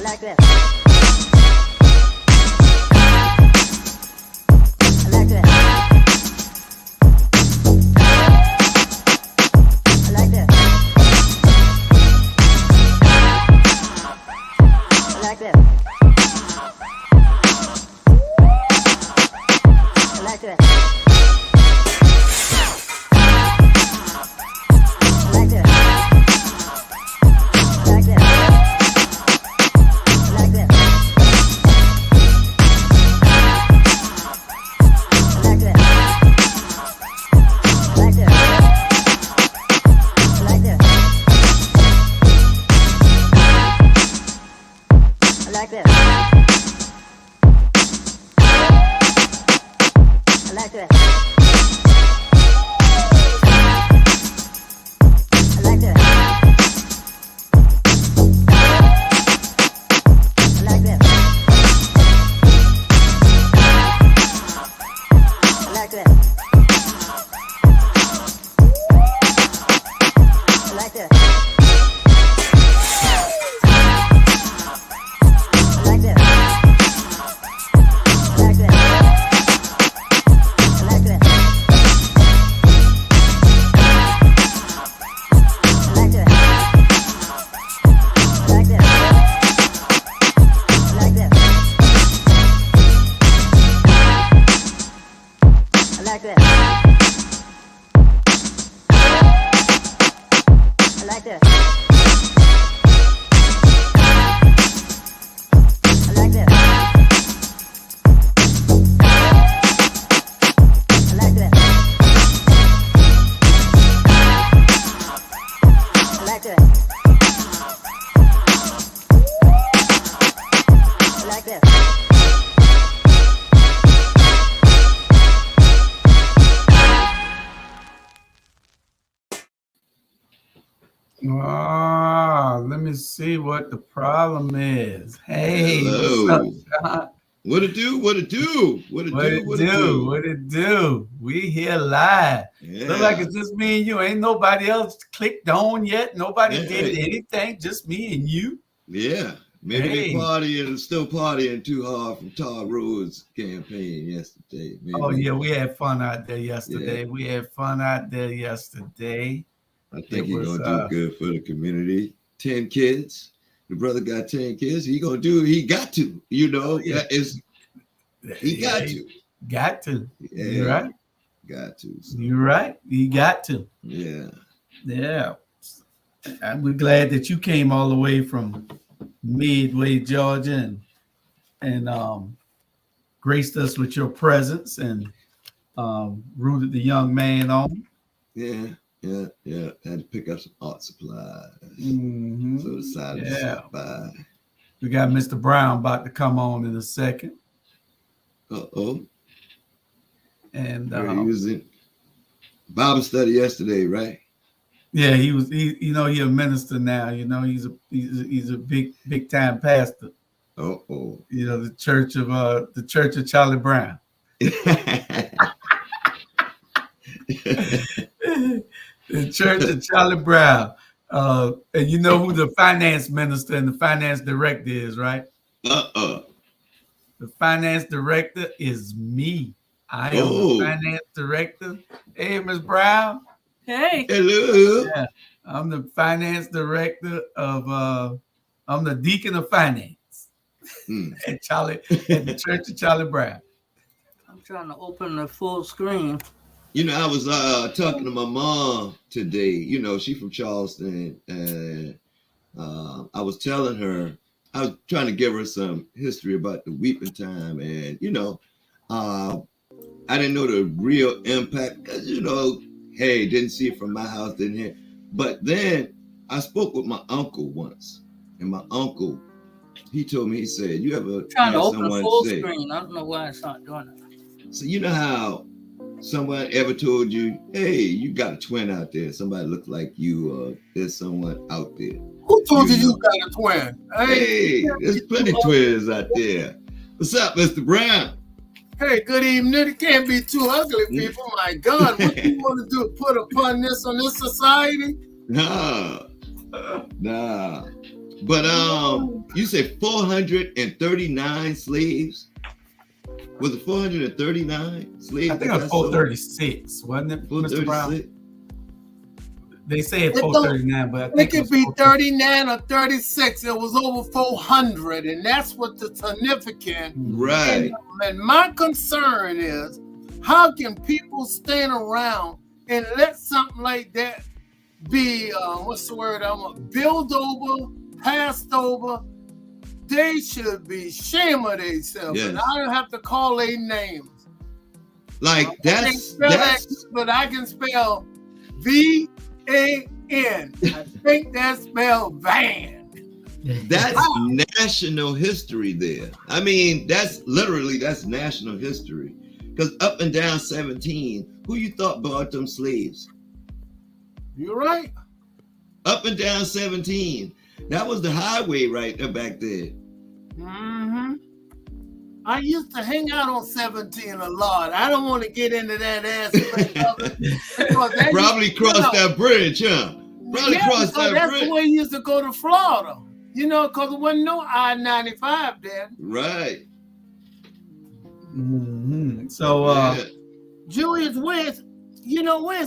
like that. Let me see what the problem is. Hey, hello. What's up, John? What it do? What it do? What it do? What it do? What it do? We here live. Yeah. Look like it's just me and you. Ain't nobody else clicked on yet. Nobody did anything. Just me and you. Yeah. Maybe they partying, still partying too hard from Todd Rhodes' campaign yesterday. Maybe. Oh yeah, we had fun out there yesterday. Yeah. We had fun out there yesterday. I think he's gonna do good for the community. 10 kids. The brother got 10 kids. He got to, you know. Yeah. He got to. Got to. Yeah. You're right. Got to. So. You're right. He got to. Yeah. Yeah. We're glad that you came all the way from Midway, Georgia, and graced us with your presence and rooted the young man on. Yeah. Had to pick up some art supplies. Mm-hmm. So decided to stop by. We got Mr. Brown about to come on in a second. Uh-oh. And he was in Bible study yesterday, right? Yeah, he was. He's a minister now. You know, he's a big time pastor. Uh-oh. You know, the church of Charlie Brown. The church of Charlie Brown. And you know who the finance minister and the finance director is, right? The finance director is me. I am the finance director. Hey, Ms. Brown. Hey. Hello. Yeah, I'm the finance director of I'm the deacon of finance at the church of Charlie Brown. I'm trying to open the full screen. You know, I was talking to my mom today. You know, she's from Charleston, and I was telling her, I was trying to give her some history about the weeping time, and you know, I didn't know the real impact because you know, hey, didn't see it from my house, didn't hear. But then I spoke with my uncle once, and my uncle, he told me, he said, "You ever trying to open the full screen? I don't know why it's not doing it." So you know how someone ever told you, hey, you got a twin out there. Somebody look like you, or there's someone out there. Who told you got a twin? Hey, there's plenty of twins out there. What's up, Mr. Brown? Hey, good evening. It can't be too ugly, people. My God, what do you want to do? Put upon this on this society? Nah. But you said 439 slaves. Was it 439 slaves? I think it was 436, wasn't it, Mr. Brown? 436. They say it's 439, but I think it could be 39 or 36. It was over 400, and that's what the significant. Right. And my concern is, how can people stand around and let something like that be, what's the word I want, built over, passed over? They should be ashamed of themselves. Yes. And I don't have to call their names. Like that's but I can spell V-A-N. I think that's spelled van. That's national history there. I mean, that's national history. Because up and down 17, who you thought bought them slaves? You're right. Up and down 17. That was the highway right there back there. Mm-hmm. I used to hang out on 17 a lot. I don't want to get into that aspect of it. Probably crossed that bridge, huh? Probably crossed that that's bridge. The way you used to go to Florida. You know, because there wasn't no I-95 then. Right. Mm-hmm. So, Julius, where's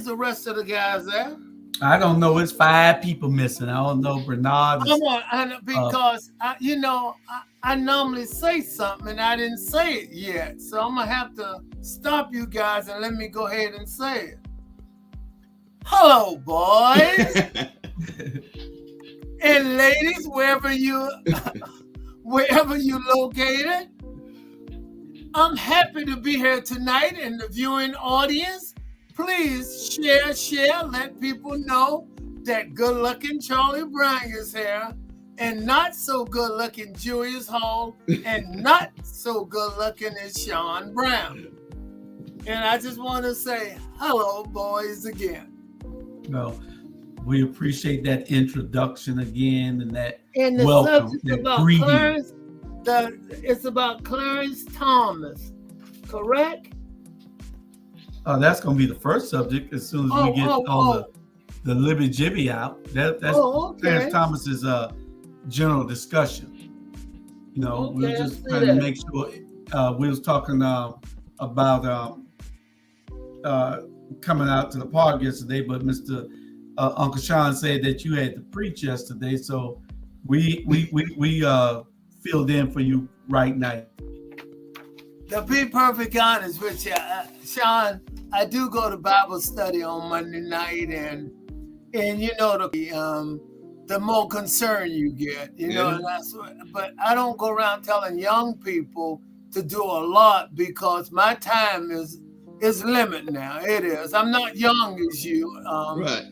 the rest of the guys at? I don't know. It's 5 people missing. I don't know. Bernard. Because I normally say something and I didn't say it yet. So I'm going to have to stop you guys and let me go ahead and say it. Hello, boys. And ladies, wherever you located. I'm happy to be here tonight in the viewing audience. Please share, let people know that good-looking Charlie Brown is here, and not so good-looking Julius Hall, and not so good-looking is Sean Brown. And I just want to say hello, boys, again. Well, we appreciate that introduction again and that and the welcome, subject that about greeting. Clarence, it's about Clarence Thomas, correct? That's going to be the first subject as soon as we get the Libby Jibby out. That's okay. Clarence Thomas's general discussion. You know, we're just trying to make sure. We was talking about coming out to the park yesterday, but Mr. Uncle Sean said that you had to preach yesterday, so we filled in for you right now. To be perfectly honest with you, Sean, I do go to Bible study on Monday night, and you know the more concern you get, you know. And that's but I don't go around telling young people to do a lot because my time is limited now. It is. I'm not young as you, right.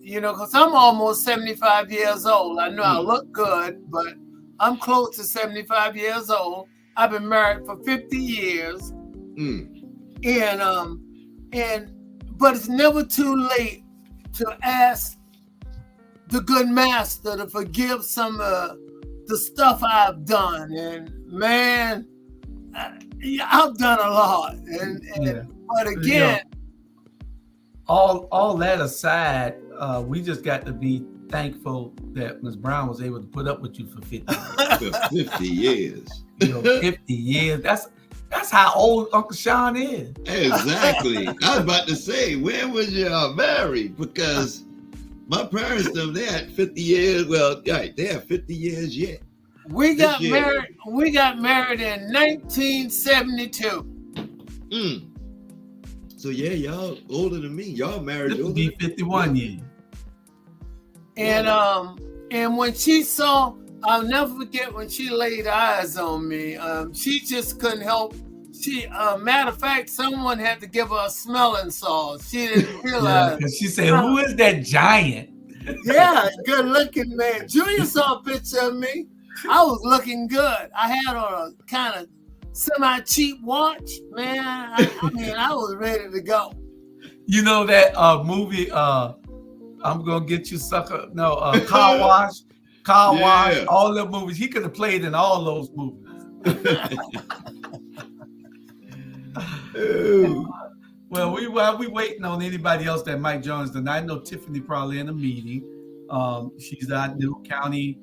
You know, because I'm almost 75 years old. I know I look good, but I'm close to 75 years old. I've been married for 50 years. But it's never too late to ask the good master to forgive some of the stuff I've done. And man, I've done a lot. But again, all that aside, we just got to be thankful that Ms. Brown was able to put up with you for 50 years. 50 years. 50 years. That's how old Uncle Sean is. Exactly. I was about to say, when was y'all married? Because my parents, they had 50 years. Well, right, they have 50 years yet. We got married in 1972. So yeah, y'all older than me. Y'all married. This would be 51 years. And when she saw, I'll never forget when she laid eyes on me. She just couldn't help. Matter of fact, someone had to give her a smelling salve. She didn't realize. Because she said, "Who is that giant?" Yeah, good looking man. Julia saw a picture of me. I was looking good. I had on a kind of semi-cheap watch, man. I mean, I was ready to go. You know that movie, I'm Gonna Get You Sucker? No, Car Wash, all the movies. He could have played in all those movies. Well, while we waiting on anybody else that might join us tonight, I know Tiffany probably in a meeting. She's our new county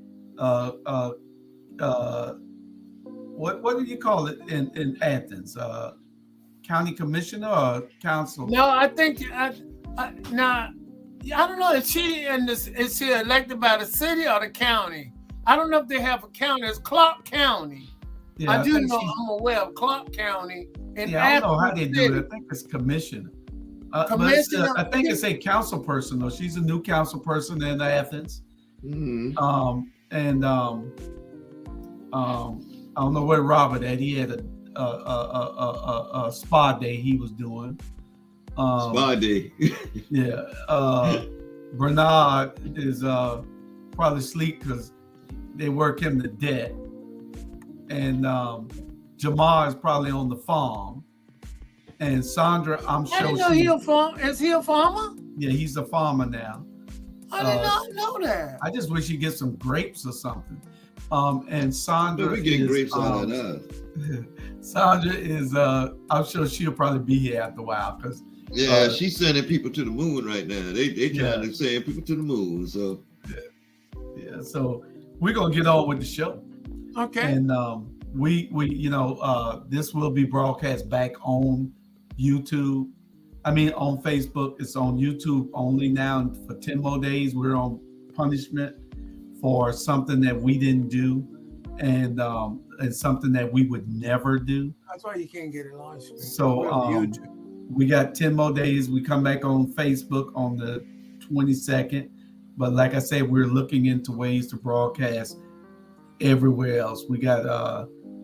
what do you call it in Athens? County commissioner or council? No, I think now I don't know if is she elected by the city or the county. I don't know if they have a county. It's Clark County. Yeah, I do know. I'm aware of Clark County. Yeah, I don't know how they do it. I think it's commissioner. Commissioner. I think it's a council person though. She's a new council person in Athens. Mm-hmm. I don't know where Robert at. He had a spa day he was doing. Spa day. Yeah. Bernard is probably asleep because they work him to death. And Jamar is probably on the farm. And Sandra, I'm I sure didn't know he a farm. Is he a farmer? Yeah, he's a farmer now. I did not know that. I just wish he'd get some grapes or something. And Sandra, we getting grapes out of that. Sandra is, I'm sure she'll probably be here after a while because she's sending people to the moon right now. They trying to send people to the moon. So yeah. So we're gonna get on with the show. Okay. And we this will be broadcast back on YouTube. I mean, on Facebook. It's on YouTube only now. And for 10 more days, we're on punishment for something that we didn't do, and something that we would never do. That's why you can't get it on. So we got 10 more days. We come back on Facebook on the 22nd. But like I said, we're looking into ways to broadcast everywhere else. We got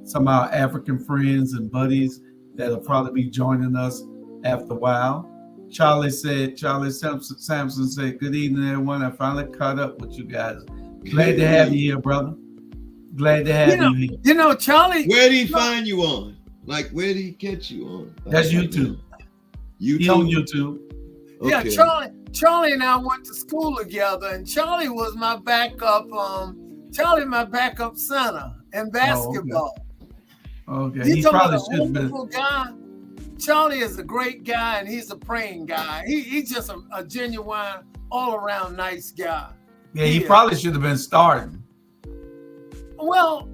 some of our African friends and buddies that'll probably be joining us after a while. Charlie Sampson said, "Good evening, everyone. I finally caught up with you guys. Glad to have you here, brother. Glad to have you here." You know, Charlie. Where did he find you on? Like, where did he catch you on? That's YouTube. YouTube. On YouTube. Okay. Yeah, Charlie and I went to school together, and Charlie was my backup. My backup center in basketball. Okay. He probably should have been. Guy. Charlie is a great guy, and he's a praying guy. He's just a genuine, all-around nice guy. Yeah, he probably should have been starting. Well,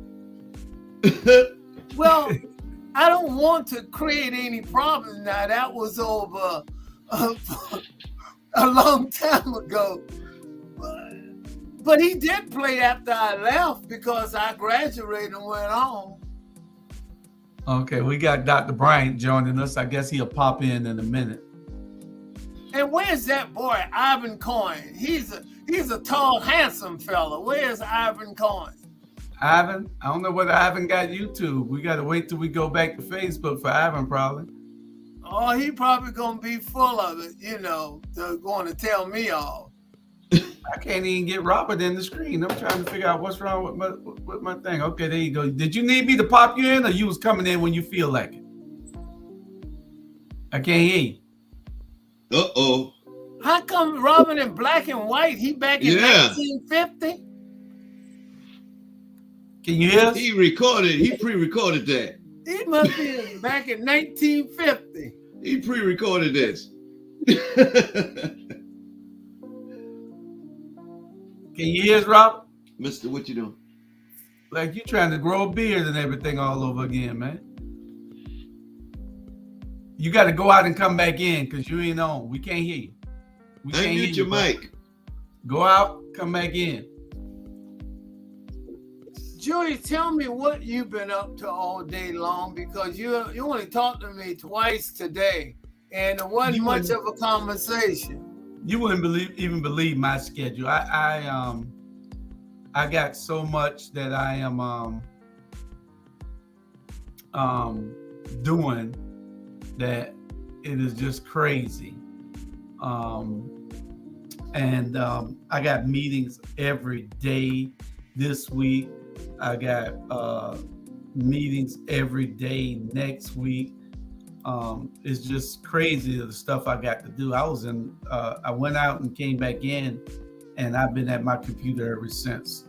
I don't want to create any problems now. That was over a long time ago. But he did play after I left because I graduated and went on. Okay, we got Dr. Bryant joining us. I guess he'll pop in a minute. And where's that boy, Ivan Coyne? He's a tall, handsome fella. Where's Ivan Coyne? Ivan? I don't know whether Ivan got YouTube. We got to wait till we go back to Facebook for Ivan, probably. Oh, he probably going to be full of it, they're going to tell me all. I can't even get Robert in the screen. I'm trying to figure out what's wrong with my thing. Okay, there you go. Did you need me to pop you in, or you was coming in when you feel like it? I can't hear you. Uh-oh. How come Robin in black and white? He back in 1950? Can you hear us? He pre-recorded that. He must be back in 1950. He pre-recorded this. Can you hear us, Robert? Mister, what you doing? Like you trying to grow a beard and everything all over again, man. You got to go out and come back in because you ain't on. We can't hear you. Unmute your mic. Go out, come back in. Joey, tell me what you've been up to all day long, because you only talked to me twice today, and it wasn't much of a conversation. You wouldn't even believe my schedule. I got so much that I am doing that it is just crazy. And I got meetings every day this week. I got meetings every day next week. It's just crazy the stuff I got to do. I went out and came back in, and I've been at my computer ever since,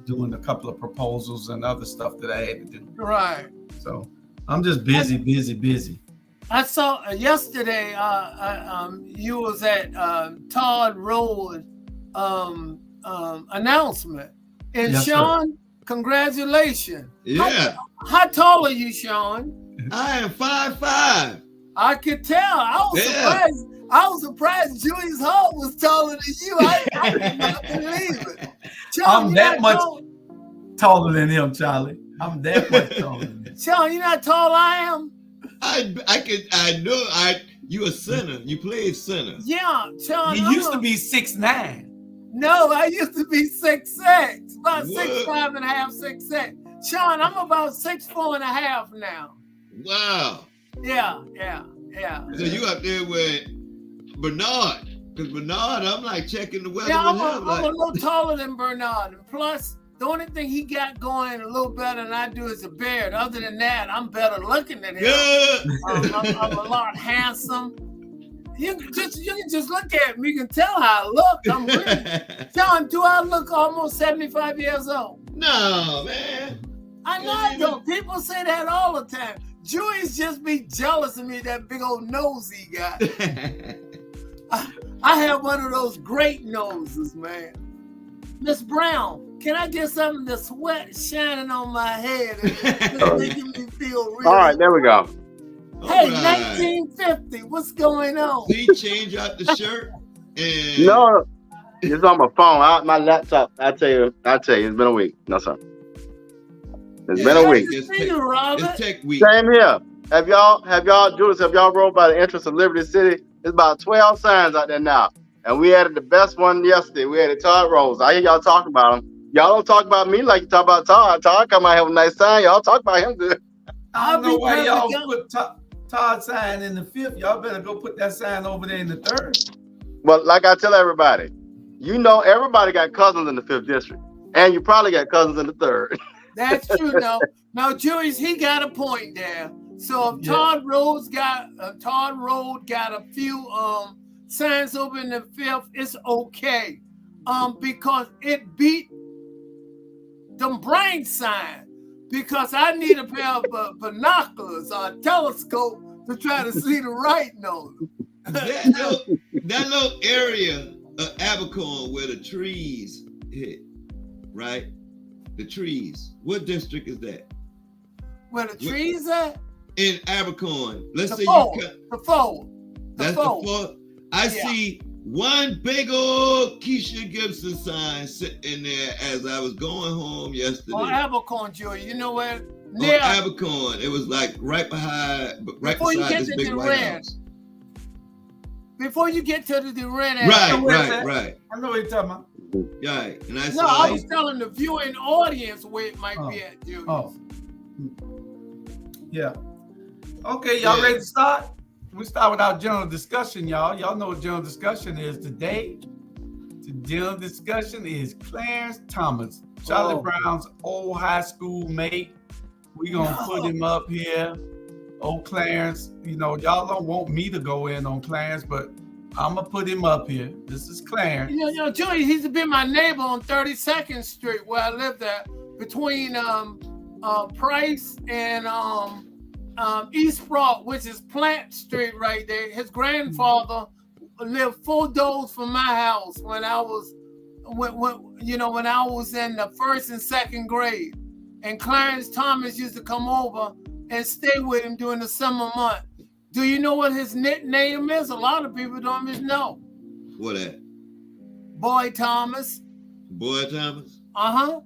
doing a couple of proposals and other stuff that I had to do. Right. So I'm just busy. I saw yesterday you was at Todd Road announcement. And Yes, Sean, congratulations. Yeah. How tall are you, Sean? I am 5'5". I could tell. I was surprised Julius Hall was taller than you. I did not believe it. Sean, I'm that much taller than him, Charlie. I'm that much taller than him. Sean, you know how tall I am? You a center. You played center. Yeah, Sean. He used to be 6'9". No, I used to be 6'6", about What? 6'5" and a half, 6'6". Sean, I'm about 6'4" and a half now. Wow. Yeah. So you up there with Bernard? Because Bernard, I'm like checking the weather. Yeah, I'm with him, a little taller than Bernard. And plus, the only thing he got going a little better than I do is a beard. Other than that, I'm better looking than him. Yeah. I'm a lot handsome. You can just look at me. You can tell how I look. I'm really, John, do I look almost 75 years old? No, man. I know I don't. People say that all the time. Jewish just be jealous of me, that big old nose he got. I have one of those great noses, man. Miss Brown, can I get something to sweat shining on my head and making me feel real? All right, there we go. Hey, Right. 1950, what's going on? He changed out the shirt and No, it's on my phone. My laptop. I tell you, it's been a week. No, sir. It's been a week. Good to see you, Robert. It's tech week. Same here. Have y'all, Julius, have y'all rode by the entrance of Liberty City? There's about 12 signs out there now. And we added the best one yesterday. We added Todd Rose. I hear y'all talking about him. Y'all don't talk about me like you talk about Todd. Todd come out here with a nice sign. Y'all talk about him good. I don't know why y'all put Todd sign in the 5th. Y'all better go put that sign over there in the 3rd. Well, like I tell everybody, you know everybody got cousins in the 5th district. And you probably got cousins in the 3rd. That's true. Now, Julius, he got a point there. So if Todd Road got a few signs over in the 5th, it's okay. Because it beat them brain signs. Because I need a pair of binoculars or a telescope to try to see the right note. That little area of Abercorn where the trees hit, right? The trees. What district is that? Where the trees at? In Abercorn. Let's say the fold. That's the fold. I see one big old Keisha Gibson sign sitting there as I was going home yesterday. On Abercorn, Joey. You know where? Near Abercorn. It was like right beside this big White House. Before you get to the red Right. I know what you're talking about. Right. And I was telling the viewing audience where it might be at, Joey. Oh. Yeah. Okay, y'all ready to start? We start with our general discussion, y'all. Y'all know what general discussion is today. The general discussion is Clarence Thomas, Charlie Brown's old high school mate. We're going to put him up here. Old Clarence, y'all don't want me to go in on Clarence, but I'm going to put him up here. This is Clarence. Joey, he's been my neighbor on 32nd Street where I lived at, between Price and East Broad, which is Plant Street right there. His grandfather lived 4 doors from my house when I was when I was in the 1st and 2nd grade. And Clarence Thomas used to come over and stay with him during the summer month. Do you know what his nickname is? A lot of people don't even know. What that? Boy Thomas. Boy Thomas? Uh-huh.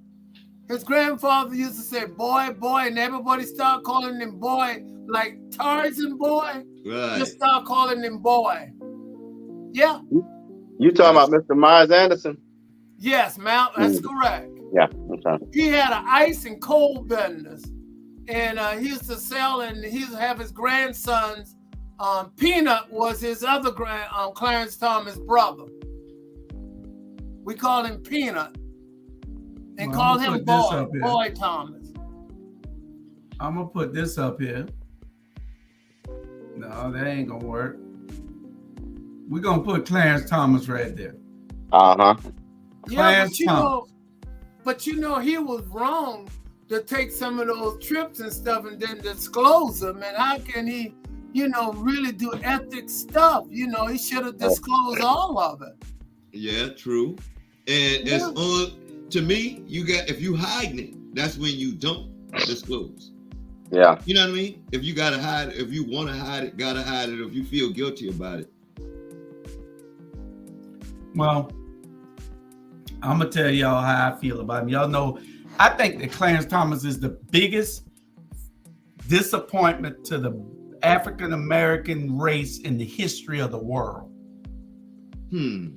His grandfather used to say, boy, and everybody started calling him boy, like Tarzan boy. Right. Just start calling him boy. Yeah. You talking about Mr. Myers Anderson? Yes, Mount. That's correct. Yeah. Okay. He had an ice and cold business, and he used to sell, and he used to have his grandsons. Peanut was his other Clarence Thomas brother. We call him Peanut. And call him Boy Thomas. I'm going to put this up here. No, that ain't going to work. We're going to put Clarence Thomas right there. Uh-huh. Clarence Thomas. But he was wrong to take some of those trips and stuff and then disclose them. And how can he, really do ethics stuff? He should have disclosed all of it. Yeah, true. And it's on. to me, if you hiding it, that's when you don't disclose. Yeah. You know what I mean? If you gotta hide, if you want to hide it, gotta hide it. If you feel guilty about it. Well, I'm gonna tell y'all how I feel about him. Y'all know, I think that Clarence Thomas is the biggest disappointment to the African American race in the history of the world. In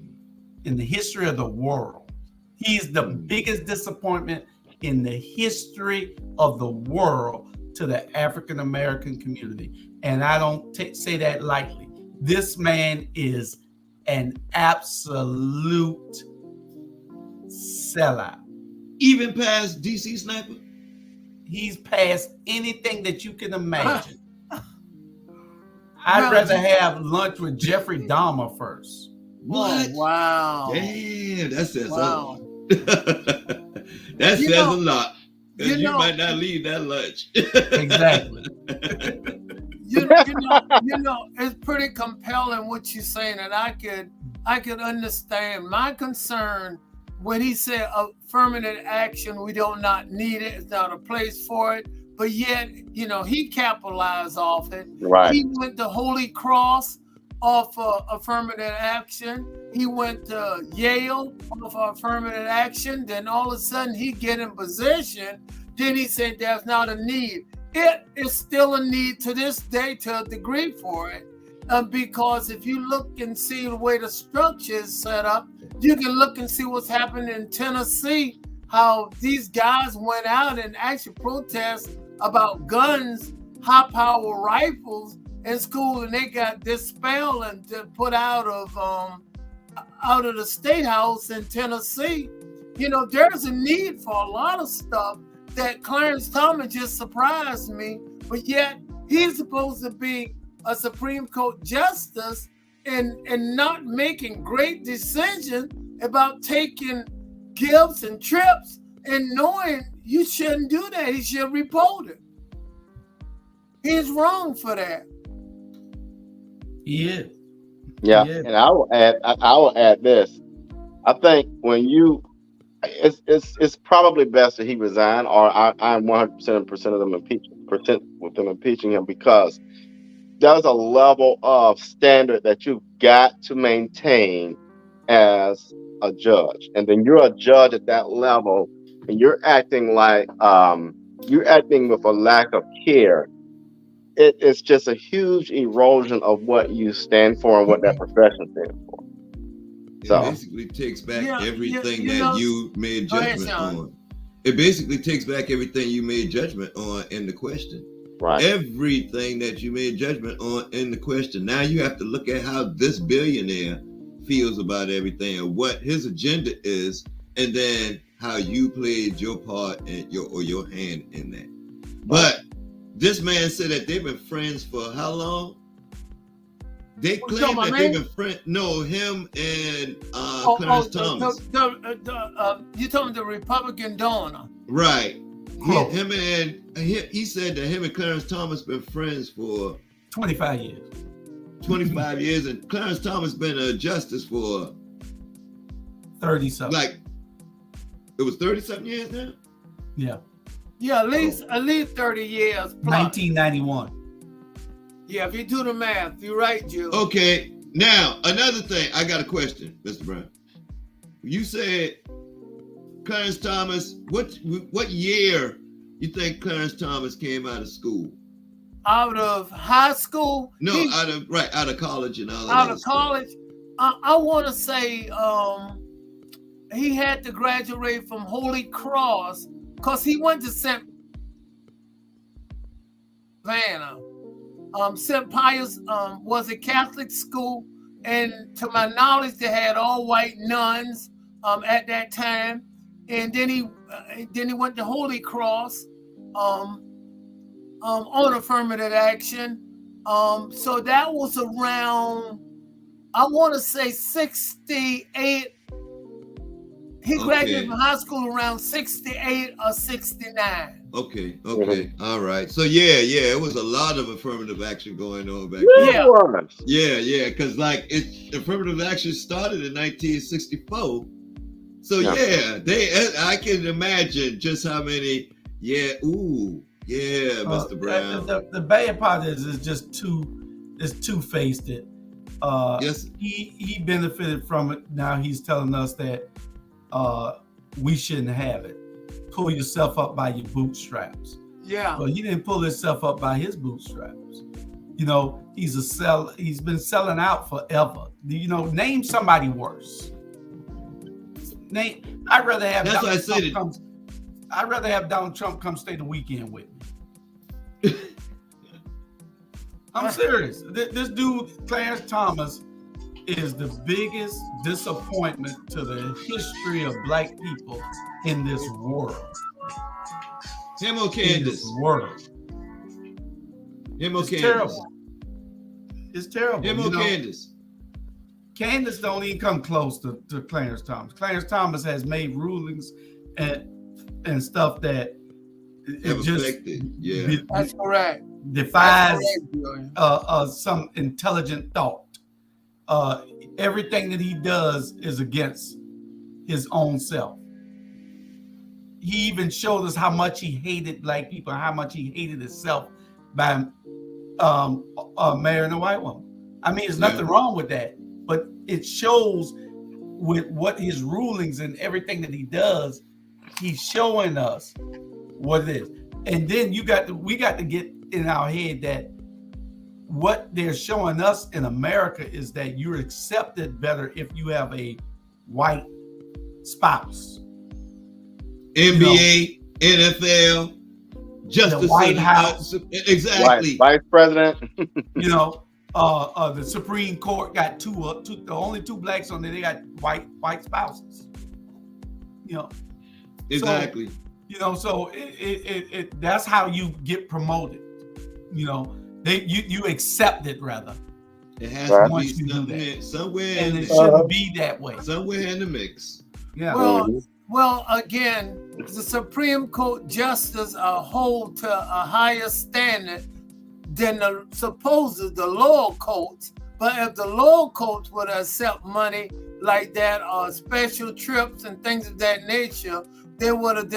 the history of the world, he's the biggest disappointment in the history of the world to the African American community, and I don't say that lightly. This man is an absolute sellout. Even past DC Sniper? He's past anything that you can imagine. I'd rather have lunch with Jeffrey Dahmer first. What? Oh, wow. Damn, that says Wow. that says a lot. Because you might not leave that lunch. Exactly. You know, it's pretty compelling what you're saying, and I could understand. My concern when he said affirmative action, we do not need it, it's not a place for it, but yet, you know, he capitalized off it. Right. He went to Holy Cross off affirmative action. He went to Yale off affirmative action. Then all of a sudden he get in position. Then he said there's not a need. It is still a need to this day to a degree for it. Because if you look and see the way the structure is set up, you can look and see what's happening in Tennessee, how these guys went out and actually protest about guns, high-power rifles in school, and they got dispelled and put out of the State House in Tennessee. You know, there's a need for a lot of stuff that Clarence Thomas just surprised me, but yet he's supposed to be a Supreme Court justice and not making great decisions about taking gifts and trips and knowing you shouldn't do that. He should report it. He's wrong for that. He is. Yeah. Yeah. And I will add this. I think when it's probably best that he resign, or I'm 100% of them impeaching him, because there's a level of standard that you've got to maintain as a judge, and then you're a judge at that level, and you're acting like you're acting with a lack of care. It's just a huge erosion of what you stand for and what that profession stands for. It So basically takes back everything you that know, you made judgment on. It basically takes back everything you made judgment on in the question. right. Everything that you made judgment on in the question. Now you have to look at how this billionaire feels about everything and what his agenda is, and then how you played your part and your hand in that. But this man said that they've been friends for how long? They claim that they've been friends. No, him and Clarence Thomas. You told me the Republican donor. Right. Oh. He said that him and Clarence Thomas been friends for 25 years. 25 years, and Clarence Thomas been a justice for 30 something. like it was 30 something years now. Yeah. Yeah, at least 30 years plus. 1991. Yeah, if you do the math, you're right, Jill. Okay, now another thing, I got a question, Mr. Brown. You said Clarence Thomas. What year you think Clarence Thomas came out of school? Out of high school? No, out of college and all that. Out of college? I want to say he had to graduate from Holy Cross because he went to St. Savannah. St. Pius was a Catholic school, and to my knowledge, they had all white nuns at that time. And then he went to Holy Cross on affirmative action. So that was around, I want to say 68. He graduated from high school around 68 or 69. Okay. All right. So yeah, it was a lot of affirmative action going on back then. Yeah, because like affirmative action started in 1964. So I can imagine just how many. Yeah, Mr. Brown. The bad part is it's just two-faced. Yes. He benefited from it. Now he's telling us that we shouldn't have it. Pull yourself up by your bootstraps. Yeah. Well, he didn't pull himself up by his bootstraps. You know, he's been selling out forever. You know, name somebody worse. I'd rather have Donald Trump come stay the weekend with me. I'm serious. This dude, Clarence Thomas, is the biggest disappointment to the history of black people in this world. Him or Candace? In this world. Him or Candace? Terrible. It's terrible. Him or Candace? Candace don't even come close to Clarence Thomas. Clarence Thomas has made rulings and stuff that it just that's correct. Defies some intelligent thought. Everything that he does is against his own self. He even showed us how much he hated black people, how much he hated himself by marrying a white woman. I mean, there's nothing wrong with that, but it shows with what his rulings and everything that he does, he's showing us what it is. And then we got to get in our head that what they're showing us in America is that you're accepted better if you have a white spouse. NBA, NFL, Justice, the White House, exactly. Vice President. You know, the Supreme Court got the only two blacks on there. They got white spouses. You know, exactly. So, you know, so it that's how you get promoted. You know, you accept it rather. It has to be somewhere, and it shouldn't be that way. Somewhere in the mix. Yeah. Well, again, the Supreme Court justices are hold to a higher standard than the lower courts. But if the lower courts would accept money like that or special trips and things of that nature, they would have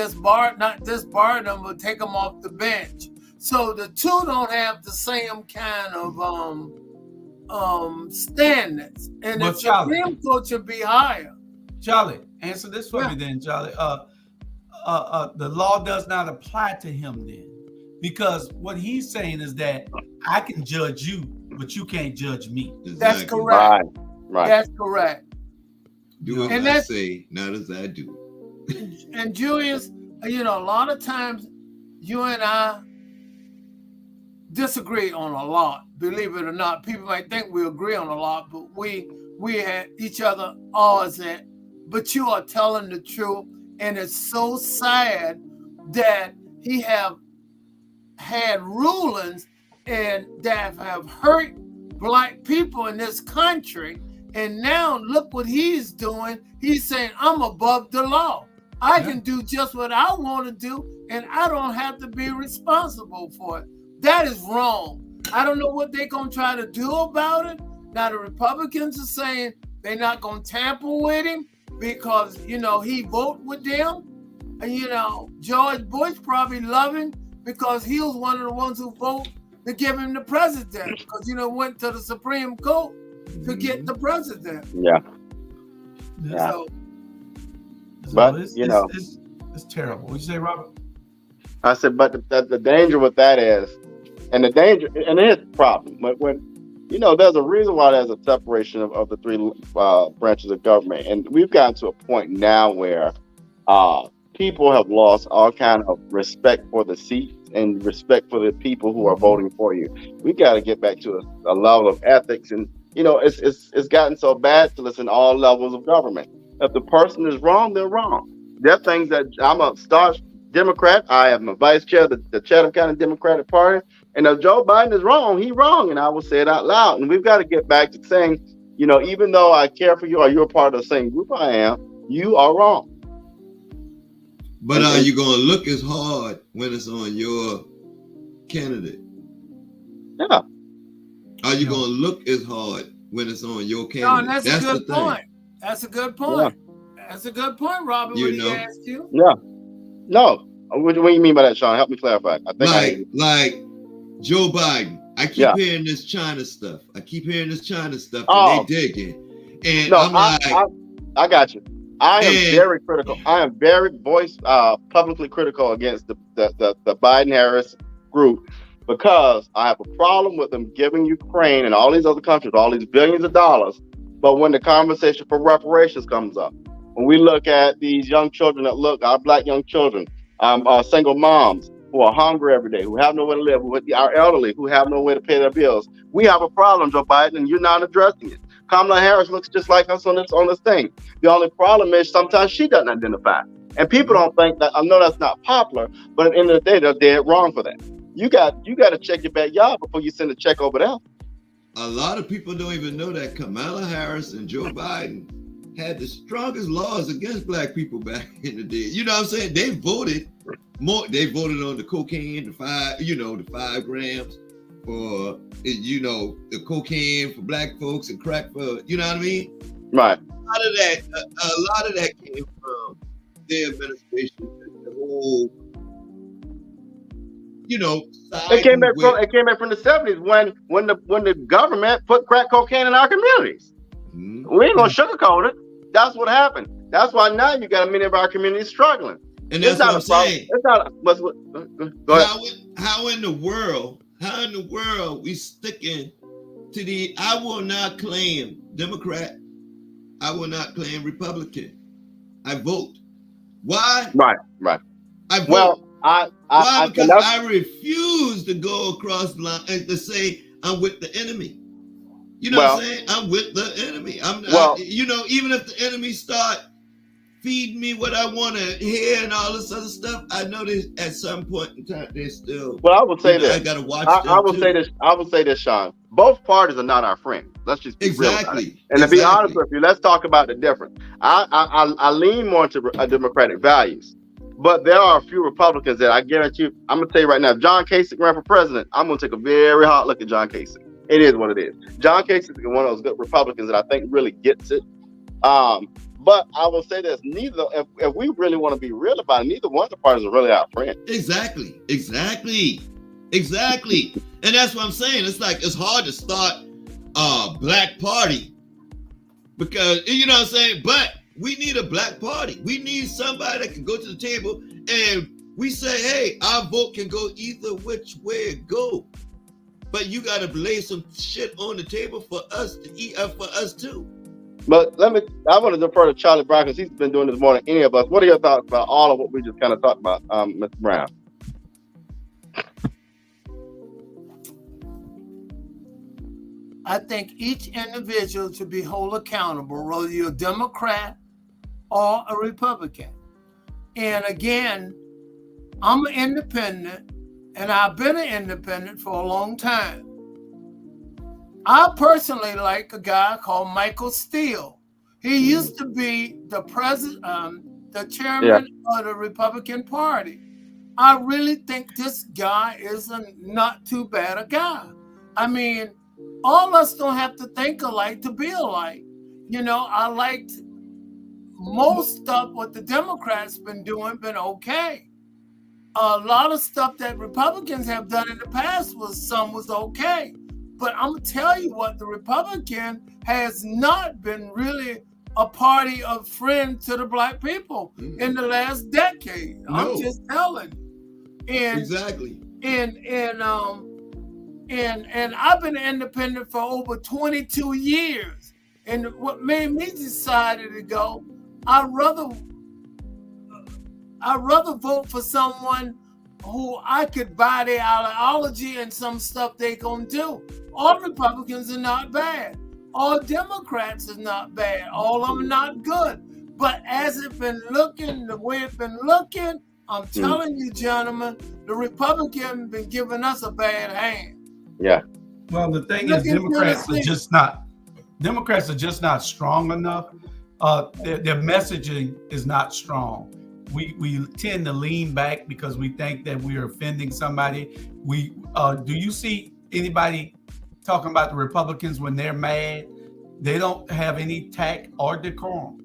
not disbarred them, but take them off the bench. So the two don't have the same kind of standards. And the Supreme Court should be higher. Charlie, answer this for me then, Charlie. The law does not apply to him then. Because what he's saying is that I can judge you, but you can't judge me. Exactly. That's correct. Right. That's correct. Do as I say, not as I do. And Julius, you know, a lot of times you and I disagree on a lot. Believe it or not, people might think we agree on a lot, but we had each other odds at. But you are telling the truth, and it's so sad that he have had rulings and that have hurt black people in this country. And now look what he's doing. He's saying, I'm above the law. I can do just what I want to do, and I don't have to be responsible for it. That is wrong. I don't know what they're going to try to do about it. Now, the Republicans are saying they're not going to tamper with him because, you know, he voted with them. And, you know, George Bush probably loved him because he was one of the ones who voted to give him the president because, you know, went to the Supreme Court to get the president. Yeah. So, but you know, it's terrible. What you say, Robert? I said, but the danger with that is, and here's the problem. But when you know, there's a reason why there's a separation of the three branches of government, and we've gotten to a point now where people have lost all kind of respect for the seats and respect for the people who are voting for you. We got to get back to a level of ethics, and you know, it's gotten so bad to listen all levels of government. If the person is wrong, they're wrong. There are things that I'm a staunch Democrat. I am a vice chair of the Chatham County Democratic Party. And if Joe Biden is wrong, he's wrong. And I will say it out loud. And we've got to get back to saying, you know, even though I care for you or you're part of the same group I am, you are wrong. But are you going to look as hard when it's on your candidate? Yeah. Are you going to look as hard when it's on your candidate? No, that's a good point. That's a good point. Yeah. That's a good point, Robert. You What he know? asked you. Yeah. No. What do you mean by that, Sean? Help me clarify. I think I hear you. Like Joe Biden. I keep Yeah. hearing this China stuff. And Oh. they digging. And No, I'm like, I got you. I am And- very critical. I am very publicly critical against the Biden-Harris group because I have a problem with them giving Ukraine and all these other countries all these billions of dollars. But when the conversation for reparations comes up, when we look at these young children our black young children, single moms who are hungry every day, who have nowhere to live, our elderly who have no way to pay their bills, we have a problem, Joe Biden, and you're not addressing it. Kamala Harris looks just like us on this thing. The only problem is sometimes she doesn't identify. And people don't think that. I know that's not popular, but at the end of the day, they're dead wrong for that. You got to check your backyard before you send a check over there. A lot of people don't even know that Kamala Harris and Joe Biden had the strongest laws against black people back in the day. You know what I'm saying? They voted on the cocaine, the 5 grams for, the cocaine for black folks and crack for, you know what I mean? Right. A lot of that came from their administration. The whole, it came back from the 70s when the government put crack cocaine in our communities. Mm-hmm. We ain't gonna sugarcoat it. That's what happened. That's why now you got many of our communities struggling. And that's what I'm saying. It's not. Go ahead. How in the world we sticking to the? I will not claim Democrat. I will not claim Republican. I vote. Why? Right. I vote. Well, why? Because I refuse to go across the line and to say I'm with the enemy. You know what I'm saying? I'm with the enemy. Even if the enemy start feeding me what I want to hear and all this other stuff, I know that at some point in time they still. Well, I would say this. I gotta watch. I would say this. I would say this, Sean. Both parties are not our friends. Let's just be real about it. And to be honest with you, let's talk about the difference. I lean more to democratic values, but there are a few Republicans that I guarantee you. I'm gonna tell you right now. If John Kasich ran for president, I'm gonna take a very hard look at John Kasich. It is what it is. John Kasich is one of those good Republicans that I think really gets it. But I will say this: if we really want to be real about it, neither one of the parties are really our friend. Exactly. And that's what I'm saying. It's like it's hard to start a black party because you know what I'm saying. But we need a black party. We need somebody that can go to the table and we say, hey, our vote can go either which way it go. But you got to lay some shit on the table for us to eat for us too. But I want to defer to Charlie Brown because he's been doing this more than any of us. What are your thoughts about all of what we just kind of talked about, Mr. Brown? I think each individual should be held accountable, whether you're a Democrat or a Republican. And again, I'm an independent, and I've been an independent for a long time. I personally like a guy called Michael Steele. He used to be the president, the chairman of the Republican Party. I really think this guy is not too bad a guy. I mean, all of us don't have to think alike to be alike. I liked most stuff what the Democrats been doing, been okay. A lot of stuff that Republicans have done in the past was okay. But I'm going to tell you what, the Republican has not been really a party of friend to the black people in the last decade. No. I'm just telling you. Exactly. And I've been independent for over 22 years. And what made me decided to go, I'd rather vote for someone who I could buy their ideology and some stuff they gonna do. All Republicans are not bad. All Democrats is not bad. All of them not good. But as it's been looking, the way it's been looking, I'm telling you, gentlemen, the Republican been giving us a bad hand. Yeah. Well, the thing is, Democrats are just not strong enough. Their messaging is not strong. We tend to lean back because we think that we are offending somebody. Do you see anybody talking about the Republicans when they're mad? They don't have any tact or decorum.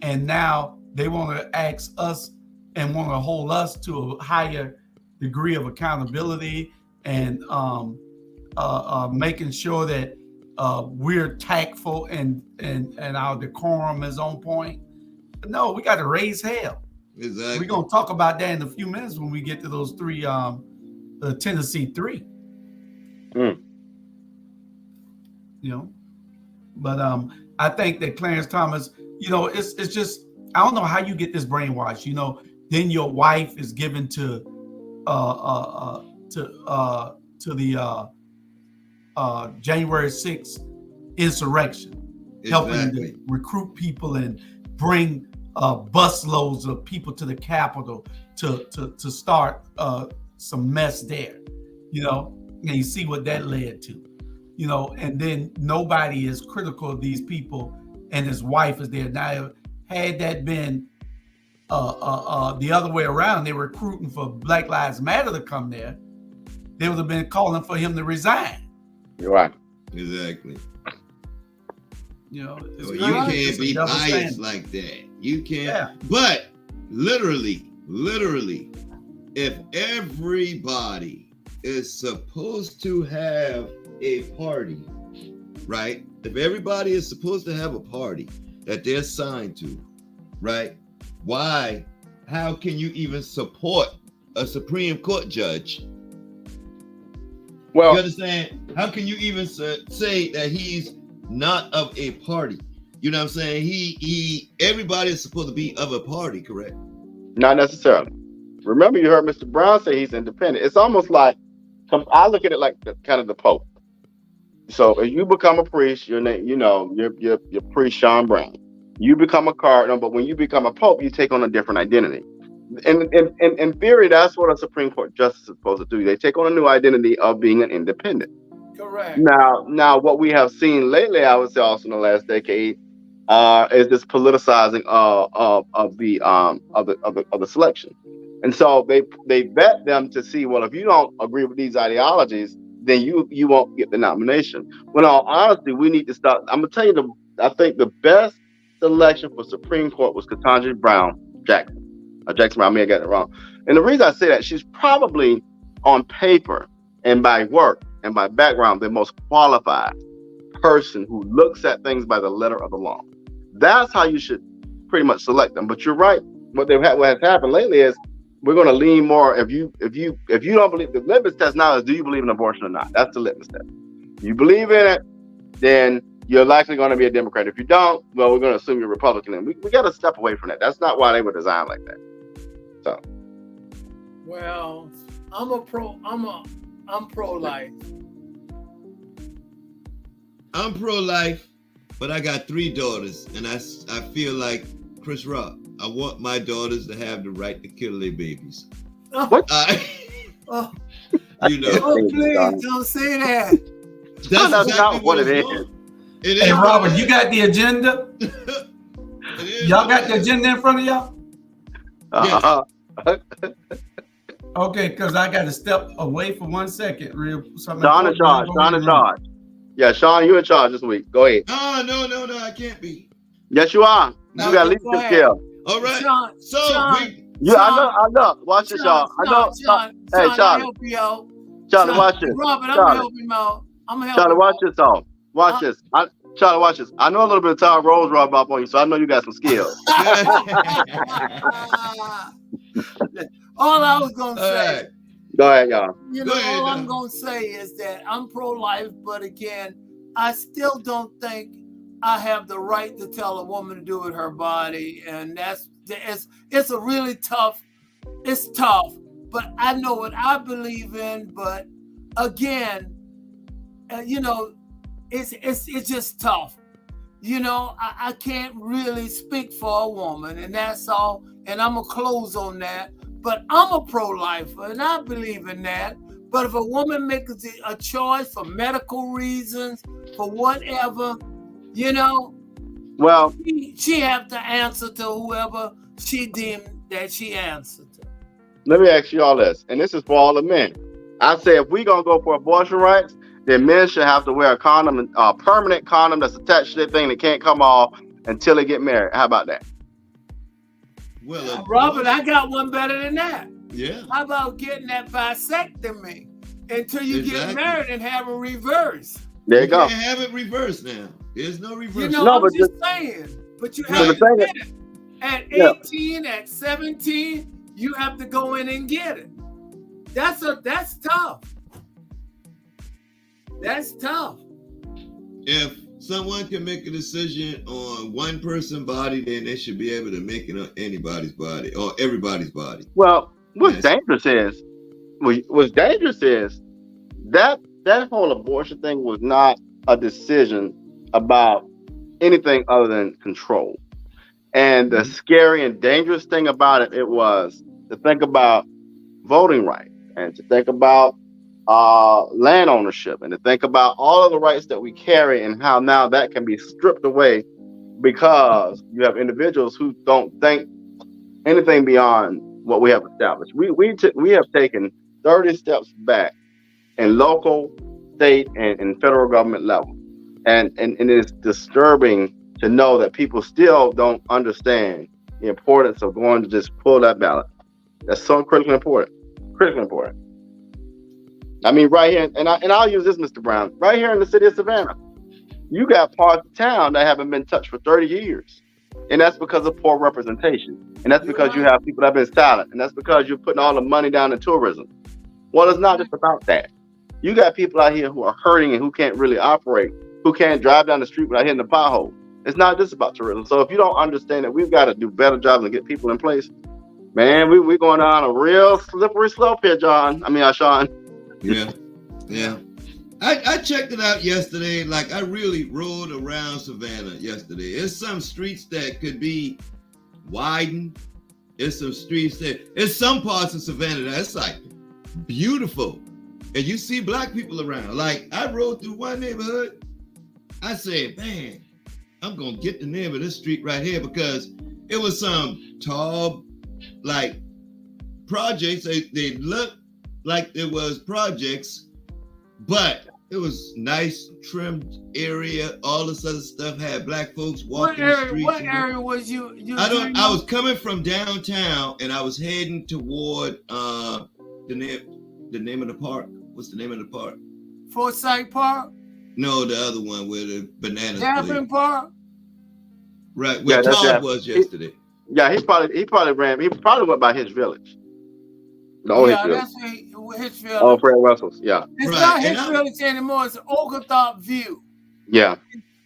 and now they want to ask us and want to hold us to a higher degree of accountability and making sure that we're tactful and our decorum is on point. No, we got to raise hell. Exactly. We're gonna talk about that in a few minutes when we get to those three Tennessee 3. You know, but I think that Clarence Thomas, you know, it's just, I don't know how you get this brainwashed. You know, then your wife is given to the January 6th insurrection, helping to recruit people and bring busloads of people to the Capitol to start some mess there, you know, and you see what that led to, you know, and then nobody is critical of these people, and his wife is there. Now, had that been the other way around, they were recruiting for Black Lives Matter to come there, they would have been calling for him to resign. You're right. Exactly. You know, you can't be biased like that. You can't. Yeah. But literally, if everybody is supposed to have a party, right? If everybody is supposed to have a party that they're signed to, right? Why? How can you even support a Supreme Court judge? Well, you understand? How can you even say that he's not of a party? You know what I'm saying? Everybody is supposed to be of a party, correct? Not necessarily. Remember, you heard Mr. Brown say he's independent. It's almost like, I look at it like kind of the Pope. So if you become a priest, your name, you know, you're priest Sean Brown. You become a cardinal, but when you become a pope, you take on a different identity. And in theory, that's what a Supreme Court justice is supposed to do. They take on a new identity of being an independent. Correct. Now, what we have seen lately, I would say also in the last decade, is this politicizing of the selection. And so they vet them to see, well, if you don't agree with these ideologies, then you won't get the nomination. When in all honesty, we need to start. I'm gonna tell you, I think the best selection for Supreme Court was Ketanji Brown Jackson. Jackson Brown, I may have gotten it wrong. And the reason I say that, she's probably on paper and by work and by background the most qualified person who looks at things by the letter of the law. That's how you should pretty much select them. But you're right. What has happened lately is we're going to lean more. If you don't believe, the litmus test now is, do you believe in abortion or not? That's the litmus test. If you believe in it, then you're likely going to be a Democrat. If you don't, well, we're going to assume you're Republican. And we got to step away from that. That's not why they were designed like that. So, well, I'm pro-life. I'm pro-life, but I got 3 daughters, and I feel like Chris Rock. I want my daughters to have the right to kill their babies. What? You know. Oh, please don't say that. That's exactly not what it is. Hey, Robert, you got the agenda? Y'all got the agenda in front of y'all? Yeah. Okay, because I got to step away for 1 second. Sean in charge. Sean in charge. Yeah, Sean, you're in charge this week. Go ahead. No, I can't be. Yes, you are. No, you got leadership skills. All right. Sean, I know. Watch this, y'all. I know. Hey, Charlie. I'll help you out. Charlie, watch this. Robert, I'm going to help him out. Charlie, watch this, though. Watch this. Charlie, watch this. I know a little bit of Todd Rose rubbed up on you, so I know you got some skills. All I was going to say. Right. Go ahead, y'all. All I'm going to say is that I'm pro-life, but again, I still don't think I have the right to tell a woman to do with her body. And it's a really tough, it's tough, but I know what I believe in. But again, it's just tough. I can't really speak for a woman, and that's all. And I'm going to close on that. But I'm a pro-lifer, and I believe in that. But if a woman makes a choice for medical reasons, for whatever, well, she have to answer to whoever she deemed that she answered to. Let me ask you all this, and this is for all the men. I say if we're going to go for abortion rights, then men should have to wear a condom, a permanent condom that's attached to that thing that can't come off until they get married. How about that? Well, Robert, I got one better than that. Yeah. How about getting that vasectomy until you get Exactly. married and have a reverse? There you go. Can't have it reversed now. There's no reverse. You know, No, I'm but just saying. But you So have the to thing get is- it. At Yeah. 18, at 17, you have to go in and get it. That's tough. That's tough. If someone can make a decision on one person's body, then they should be able to make it on anybody's body or everybody's body. Well, what's Yes. dangerous is that whole abortion thing was not a decision about anything other than control. And the scary and dangerous thing about it was to think about voting rights and to think about land ownership and to think about all of the rights that we carry and how now that can be stripped away because you have individuals who don't think anything beyond what we have established. We have taken 30 steps back in local, state, and federal government level. And it's disturbing to know that people still don't understand the importance of going to just pull that ballot. That's so critically important. Critically important. I mean, right here, and I'll use this, Mr. Brown. Right here in the city of Savannah, you got parts of town that haven't been touched for 30 years. And that's because of poor representation. And that's because you have people that have been silent. And that's because you're putting all the money down in tourism. Well, it's not just about that. You got people out here who are hurting and who can't really operate, who can't drive down the street without hitting the pothole. It's not just about tourism. So if you don't understand that we've got to do better jobs and get people in place, man, we're going down a real slippery slope here, Sean. Yeah. I checked it out yesterday. Like, I really rode around Savannah yesterday. There's some streets that could be widened. There's some streets there's some parts of Savannah that's like beautiful. And you see black people around. Like, I rode through one neighborhood. I said, man, I'm going to get the name of this street right here because it was some tall, like, projects. They looked like it was projects, but it was nice, trimmed area. All this other stuff had black folks walking the streets. What area was you? I was coming from downtown and I was heading toward the name of the park. What's the name of the park? Forsyth Park? No, the other one where the bananas. Jaffin Park? Right, where Todd was yesterday. He probably went by his village. The old Hitch Village. That's Hitch Village. Oh, Fred Wessels, yeah. It's not Hitch Village anymore. It's Oglethorpe View. Yeah.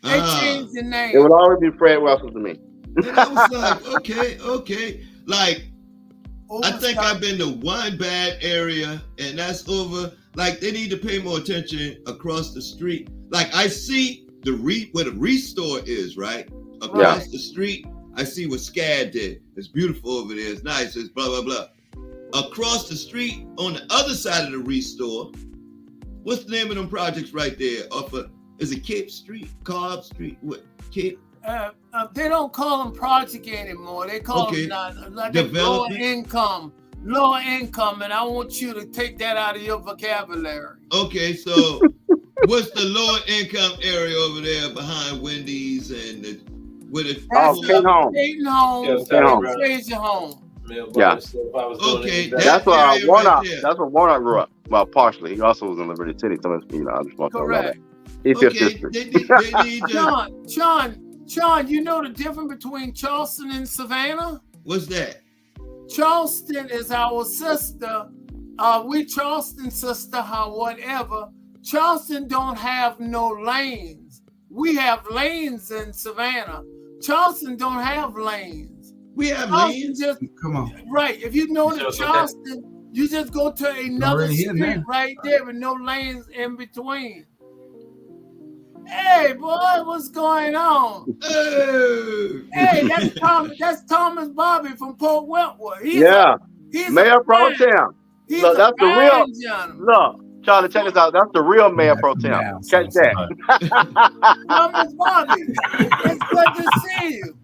They changed the name. It would always be Fred Wessels to me. And I was like, okay. Like, I think I've been to one bad area, and that's over. Like, they need to pay more attention across the street. Like, I see where the Restore is, right? Across the street, I see what SCAD did. It's beautiful over there. It's nice. It's blah, blah, blah. Across the street, on the other side of the Restore, what's the name of them projects right there? Is it Cape Street? Cobb Street? What? Cape? They don't call them project anymore. They call them like lower income, and I want you to take that out of your vocabulary. Okay, so what's the lower income area over there behind Wendy's and Caton Home. Fraser Home. Yeah. Okay, that's where Warnock. That's where Warnock grew up. Well, partially. He also was in Liberty City. So I just want to know that. He's Sean, you know the difference between Charleston and Savannah? What's that? Charleston is our sister. We Charleston sister, whatever. Charleston don't have no lanes. We have lanes in Savannah. Charleston don't have lanes. We have Charleston lanes. Come on. Right. If you know the Charleston, you just go to another street right there with no lanes in between. Hey, boy, what's going on? Hey, that's Thomas Bobby from Port Wentworth. He's Mayor Pro Tem. Look, that's the real. Look, Charlie, check this out. That's the real Mayor Pro Tem. Catch that. Thomas Bobby, it's good to see you.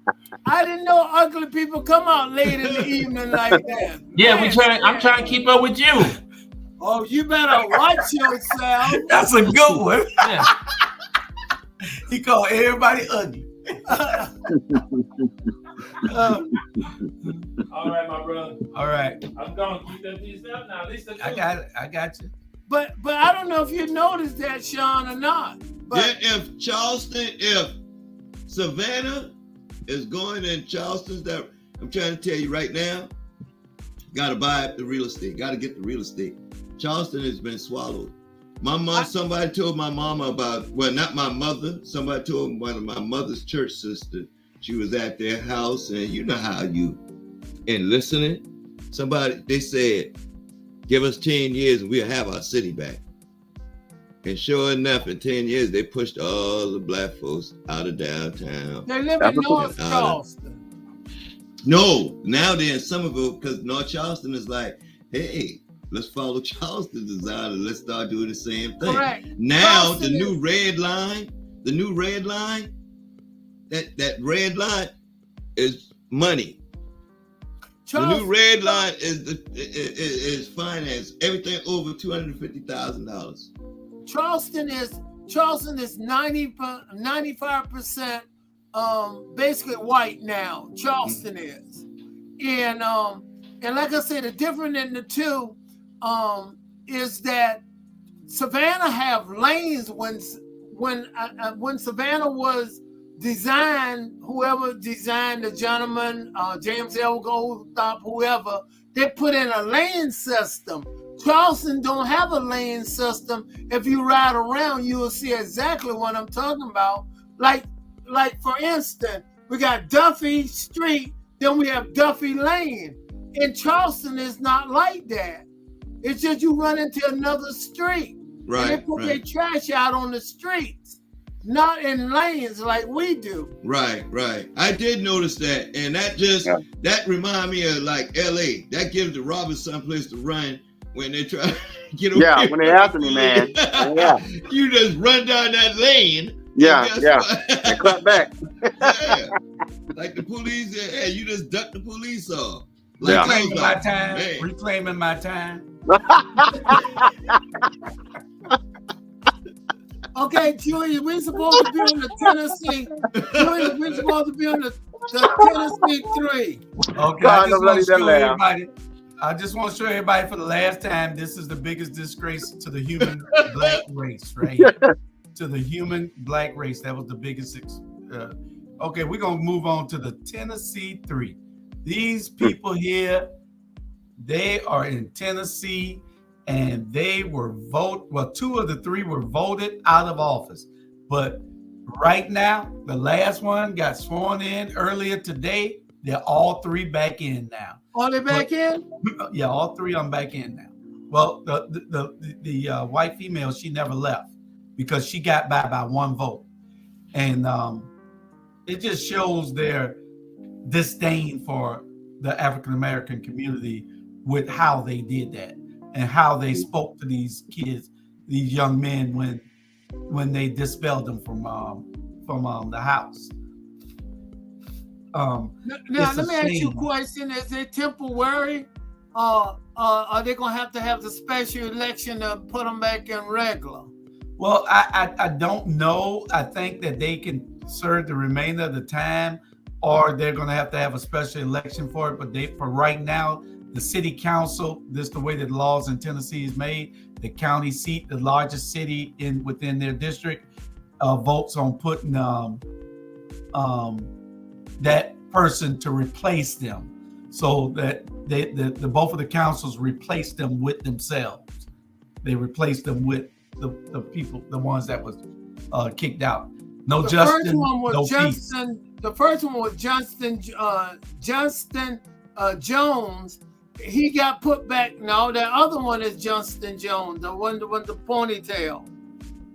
I didn't know ugly people come out late in the evening like that. Yeah, I'm trying to keep up with you. Oh, you better watch yourself. That's a good one. Yeah. He called everybody ugly. All right, my brother. All right. I'm going to keep that to yourself now. At least I got it. I got you. But I don't know if you noticed that, Sean, or not. But yeah, if Savannah is going in Charleston's that I'm trying to tell you right now, gotta buy up the real estate, gotta get the real estate. Charleston has been swallowed. My mom, somebody told my mama about, well, not my mother, somebody told one of my mother's church sisters. She was at their house, and you know how you, and listening, they said, give us 10 years and we'll have our city back. And sure enough, in 10 years, they pushed all the black folks out of downtown. they live in North Charleston. No, now they're in Somerville because North Charleston is like, hey, let's follow Charleston's design and let's start doing the same thing. Correct. Now Charleston the new red line, that red line is money. The new red line is finance. Everything over $250,000. Charleston is 95% basically white now. Charleston is, and like I said, the difference in the two is that Savannah have lanes when Savannah was designed. Whoever designed the gentleman, James L. Goldthorpe, whoever, they put in a lane system. Charleston don't have a lane system. If you ride around, you will see exactly what I'm talking about. Like for instance, we got Duffy Street, then we have Duffy Lane. In Charleston, it's not like that. It's just you run into another street. Right. And they put their trash out on the streets, not in lanes like we do. Right. I did notice that, and that remind me of like LA. That gives the robbers someplace to run when they try to get away. Yeah, when they after me, man. Yeah. You just run down that lane. Yeah. And cut back. Yeah. Like the police, you just duck the police off. Like Reclaiming my time. Reclaiming my time. Okay, Julia, we're supposed to be on the Tennessee. Julia, we're supposed to be on the Tennessee 3. Okay, I just want to show everybody for the last time, this is the biggest disgrace to the human black race, right here. To the human black race. That was the biggest. Okay, we're going to move on to the Tennessee 3. These people here, they are in Tennessee, and they were two of the three were voted out of office. But right now, the last one got sworn in earlier today. They're all three back in now. Are they back in? Yeah, all three of them back in now. Well, the white female, she never left because she got by one vote. And it just shows their disdain for the African-American community with how they did that and how they spoke to these kids, these young men when they dispelled them from the house. Now let me ask you a question. Is it temporary? Are they going to have the special election to put them back in regular? Well, I don't know. I think that they can serve the remainder of the time, or they're going to have a special election for it. But for right now, the city council, this is the way that laws in Tennessee is made. The county seat, the largest city within their district, votes on putting that person to replace them, so that the both of the councils replace them with themselves. They replace them with the people, the ones that was kicked out. The first one was Justin Jones. He got put back. No, that other one is Justin Jones, the one with the ponytail.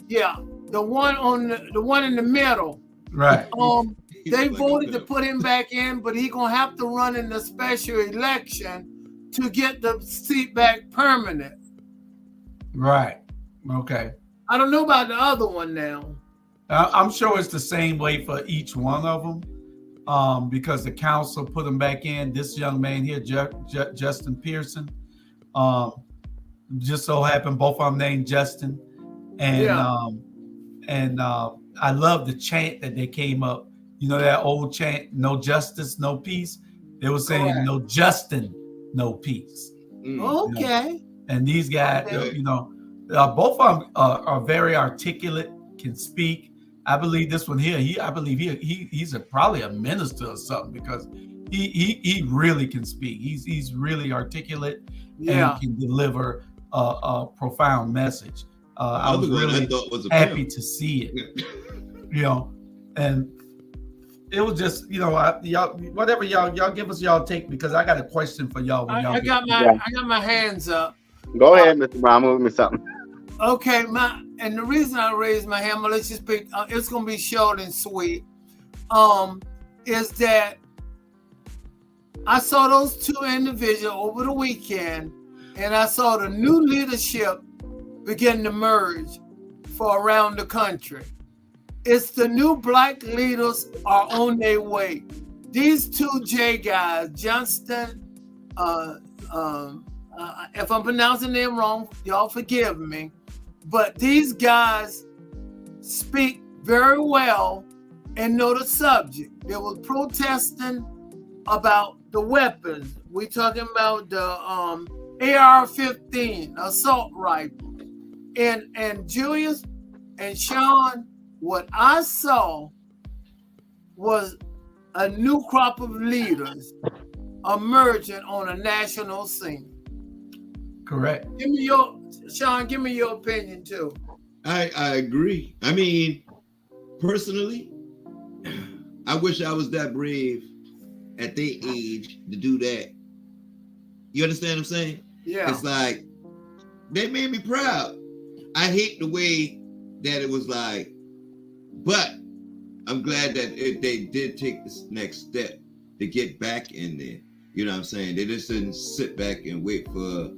Yeah, the one in the middle. Right. They voted to put him back in, but he's gonna have to run in the special election to get the seat back permanent. Right. Okay. I don't know about the other one now. I'm sure it's the same way for each one of them, because the council put them back in. This young man here, Justin Pearson, just so happened both of them named Justin, and I love the chant that they came up You know that old chant, no justice, no peace? They were saying Correct. no Justin, no peace. Okay. And these guys, Okay. you know, both of them are very articulate, can speak. I believe this one here, I believe he's probably a minister or something, because he really can speak. He's really articulate and can deliver a profound message. I was really happy to see it. You know, and it was just, you know, y'all, whatever y'all give us y'all take, because I got a question for y'all. When I got my hands up. Go ahead, Mr. Brown, move me something. Okay, and the reason I raised my hand, let's just pick. It's gonna be short and sweet. Is that I saw those two individuals over the weekend, and I saw the new leadership begin to merge for around the country. It's the new black leaders are on their way. These two J guys, Johnston, if I'm pronouncing them wrong, y'all forgive me, but these guys speak very well and know the subject. They were protesting about the weapons. We're talking about the AR-15 assault rifle. And Julius and Sean, what I saw was a new crop of leaders emerging on a national scene. Correct. Sean, give me your opinion too. I agree. I mean, personally, I wish I was that brave at their age to do that. You understand what I'm saying? Yeah. It's like, they made me proud. I hate the way that it was like, but I'm glad that they did take this next step to get back in there. You know what I'm saying? They just didn't sit back and wait for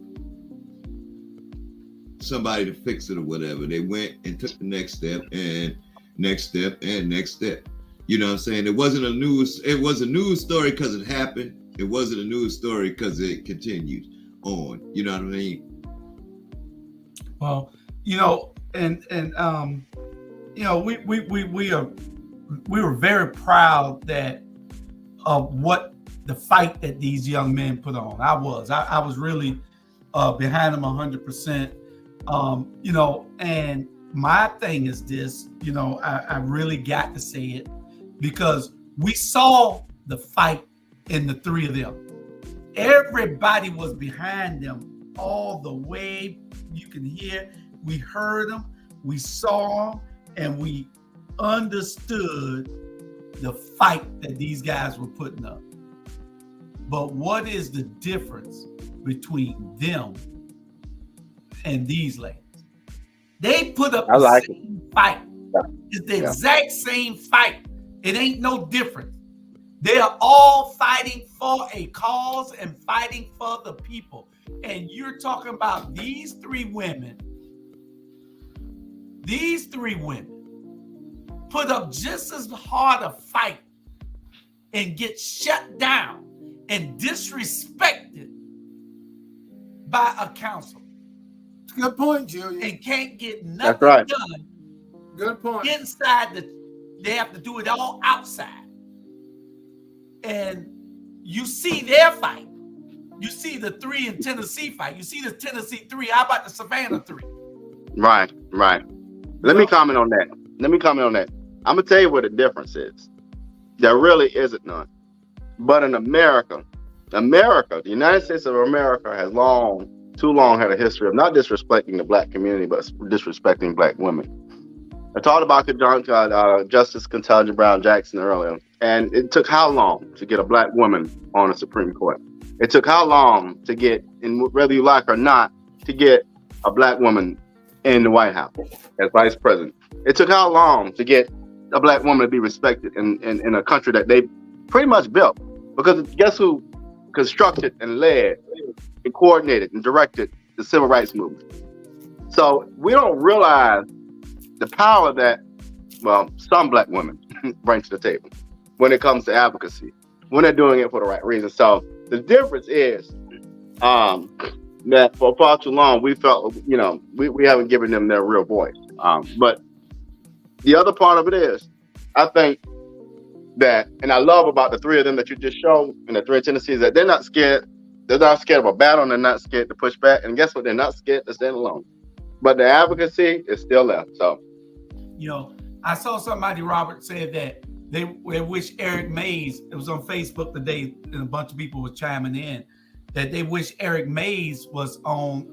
somebody to fix it or whatever. They went and took the next step and next step and next step. You know what I'm saying? It was a news story because it happened. It wasn't a news story because it continued on. You know what I mean? Well, you know, and you know, we were very proud that of what the fight that these young men put on. I was really behind them 100%. You know, and my thing is this, you know, I really got to say it because we saw the fight in the three of them. Everybody was behind them all the way. You can hear, we heard them, we saw them, and we understood the fight that these guys were putting up. But what is the difference between them and these ladies? They put up the same fight. It's the exact same fight. It ain't no different. They are all fighting for a cause and fighting for the people. And you're talking about these three women. These three women put up just as hard a fight and get shut down and disrespected by a council. Good point, Julian. And can't get nothing done. Good point. Inside they have to do it all outside. And you see their fight. You see the 3 in Tennessee fight. You see the Tennessee 3. How about the Savannah 3? Right. Let me comment on that. I'm going to tell you what the difference is. There really isn't none. But in America, the United States of America has too long had a history of not disrespecting the black community, but disrespecting black women. I talked about Justice Ketanji Brown Jackson earlier, and it took how long to get a black woman on the Supreme Court? It took how long to get, and whether you like or not, to get a black woman in the White House as vice president? It took how long to get a black woman to be respected in a country that they pretty much built? Because guess who constructed and led and coordinated and directed the civil rights movement? So we don't realize the power that, some black women bring to the table when it comes to advocacy, when they're doing it for the right reason. So the difference is that for far too long, we felt, we haven't given them their real voice. But the other part of it is, I think that, and I love about the three of them that you just showed, and the three in Tennessee, is that they're not scared. They're not scared of a battle, and they're not scared to push back. And guess what? They're not scared to stand alone. But the advocacy is still there. So, you know, I saw somebody, Robert, said that they wish Eric Mays, it was on Facebook today, and a bunch of people were chiming in, that they wish Eric Mays was on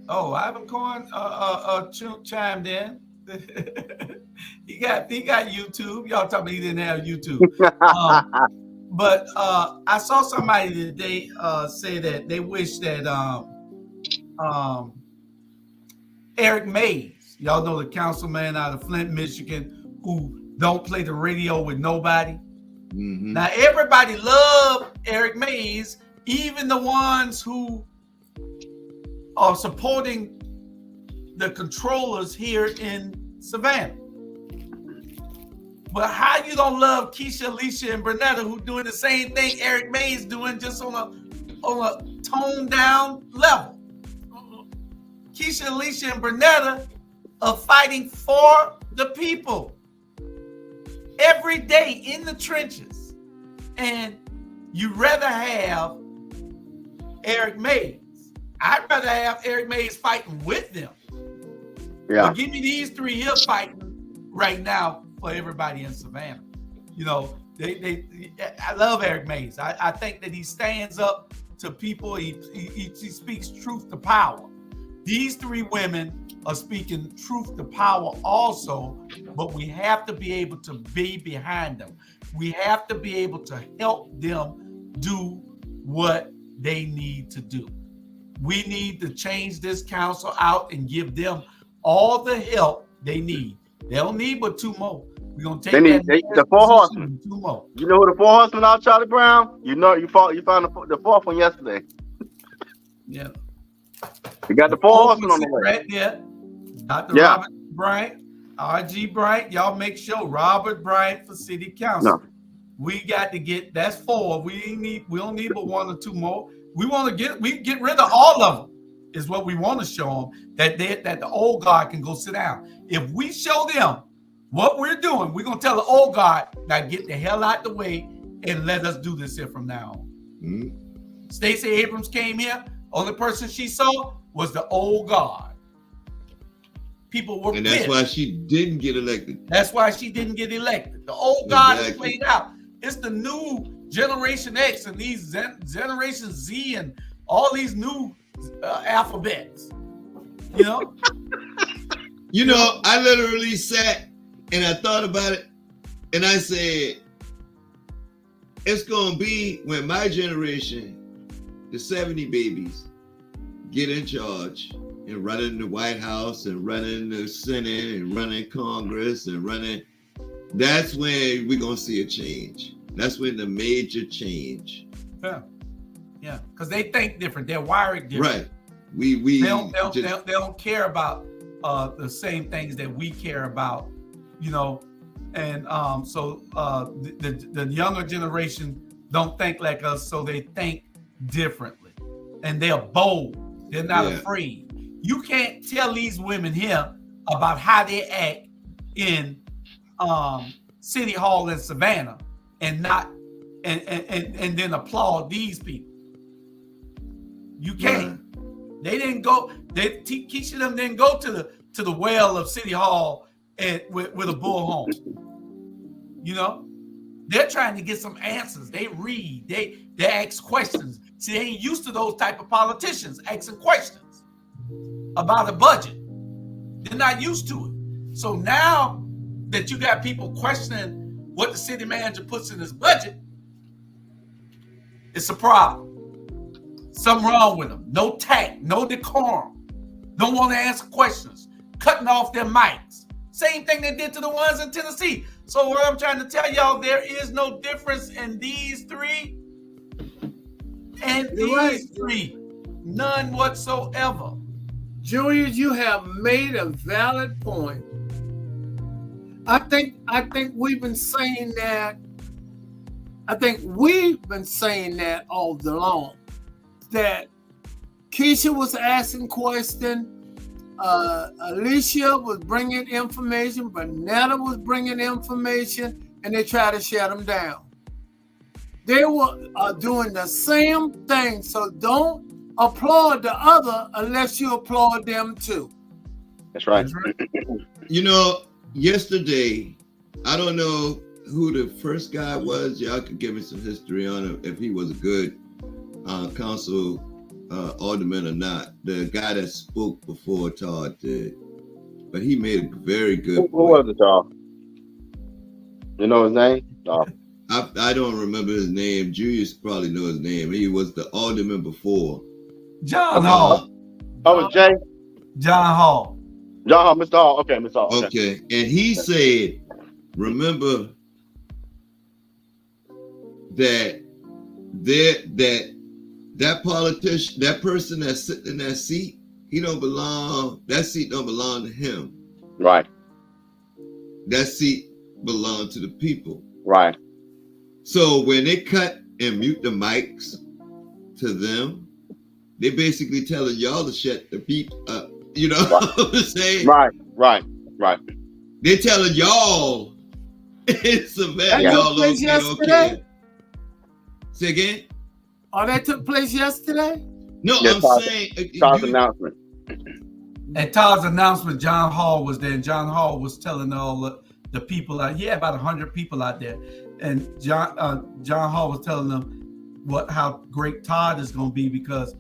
Ivan Cohen chimed in. he got YouTube. Y'all talking about he didn't have YouTube. But I saw somebody today say that they wish that Eric Mays, y'all know the councilman out of Flint, Michigan, who don't play the radio with nobody. Mm-hmm. Now everybody love Eric Mays, even the ones who are supporting the controllers here in Savannah. But how you don't love Keisha, Alicia, and Bernetta, who doing the same thing Eric Mays doing, just on a toned down level? Keisha, Alicia, and Bernetta are fighting for the people every day in the trenches, and you rather have Eric Mays. I'd rather have Eric Mays fighting with them. Yeah. But give me these three here fighting right now for everybody in Savannah. You know, I love Eric Mays. I think that he stands up to people. He speaks truth to power. These three women are speaking truth to power also, but we have to be able to be behind them. We have to be able to help them do what they need to do. We need to change this council out and give them all the help they need. They don't need but two more. We're gonna take the four horsemen. Two more. You know who the four horsemen are, Charlie Brown? You know you found the fourth one yesterday. Yeah. You got the four horsemen on the way. Right there. Dr. Robert Bryant, R.G. Bryant. Y'all make sure Robert Bryant for city council. No. We got to get, that's four. We don't need but one or two more. We get rid of all of them, is what we want to show them, that the old guard can go sit down. If we show them what we're doing, we're going to tell the old guard, now get the hell out the way and let us do this here from now on. Mm-hmm. Stacey Abrams came here. Only person she saw was the old guard. People were pissed. And that's why she didn't get elected. That's why she didn't get elected. The old guard is played out. It's the new Generation X and these Generation Z and all these new alphabets. You know? You know, I literally sat and I thought about it and I said, it's going to be when my generation, the 70 babies, get in charge and running the White House and running the Senate and running Congress and running. That's when we're going to see a change. That's when the major change. Yeah, because they think different. They're wired different. Right. They don't care about the same things that we care about, you know. And so the younger generation don't think like us, so they think differently. And they're bold. They're not afraid. You can't tell these women here about how they act in City Hall in Savannah and not and then applaud these people. You can't. They didn't go. Keisha them didn't go to the well of City Hall and with a bullhorn. You know, they're trying to get some answers. They read. They ask questions. See, they ain't used to those type of politicians asking questions about a budget. They're not used to it. So now that you got people questioning what the city manager puts in his budget, it's a problem. Something wrong with them. No tact, no decorum. Don't want to answer questions. Cutting off their mics. Same thing they did to the ones in Tennessee. So what I'm trying to tell y'all, there is no difference in these three and these three. None whatsoever. Julius, you have made a valid point. I think we've been saying that. I think we've been saying that all along. That Keisha was asking question. Alicia was bringing information, Bernetta was bringing information, and they tried to shut them down. They were doing the same thing, so don't applaud the other unless you applaud them too. That's right. You know, yesterday, I don't know who the first guy was. Y'all could give me some history on him, if he was a good council alderman or not. The guy that spoke before Todd did. But he made a very good Who was it, y'all? You know his name? I don't remember his name. Julius probably know his name. He was the alderman before. John Hall. Oh, it's Jay? John Hall. John Hall, Mr. Hall. Okay, Mr. Hall. Okay. And he said, remember that that politician, that person that's sitting in that seat, that seat don't belong to him. Right. That seat belonged to the people. Right. So when they cut and mute the mics to them, they basically telling y'all to shut the beat up. You know what I'm saying? Right. They're telling y'all it's a man. That Y'all took place yesterday? Say again? Oh, that took place yesterday? No, Yes, I'm saying Todd's announcement. At Todd's announcement, John Hall was there, and John Hall was telling all the people out. He had about 100 people out there, and John Hall was telling them how great Todd is going to be, because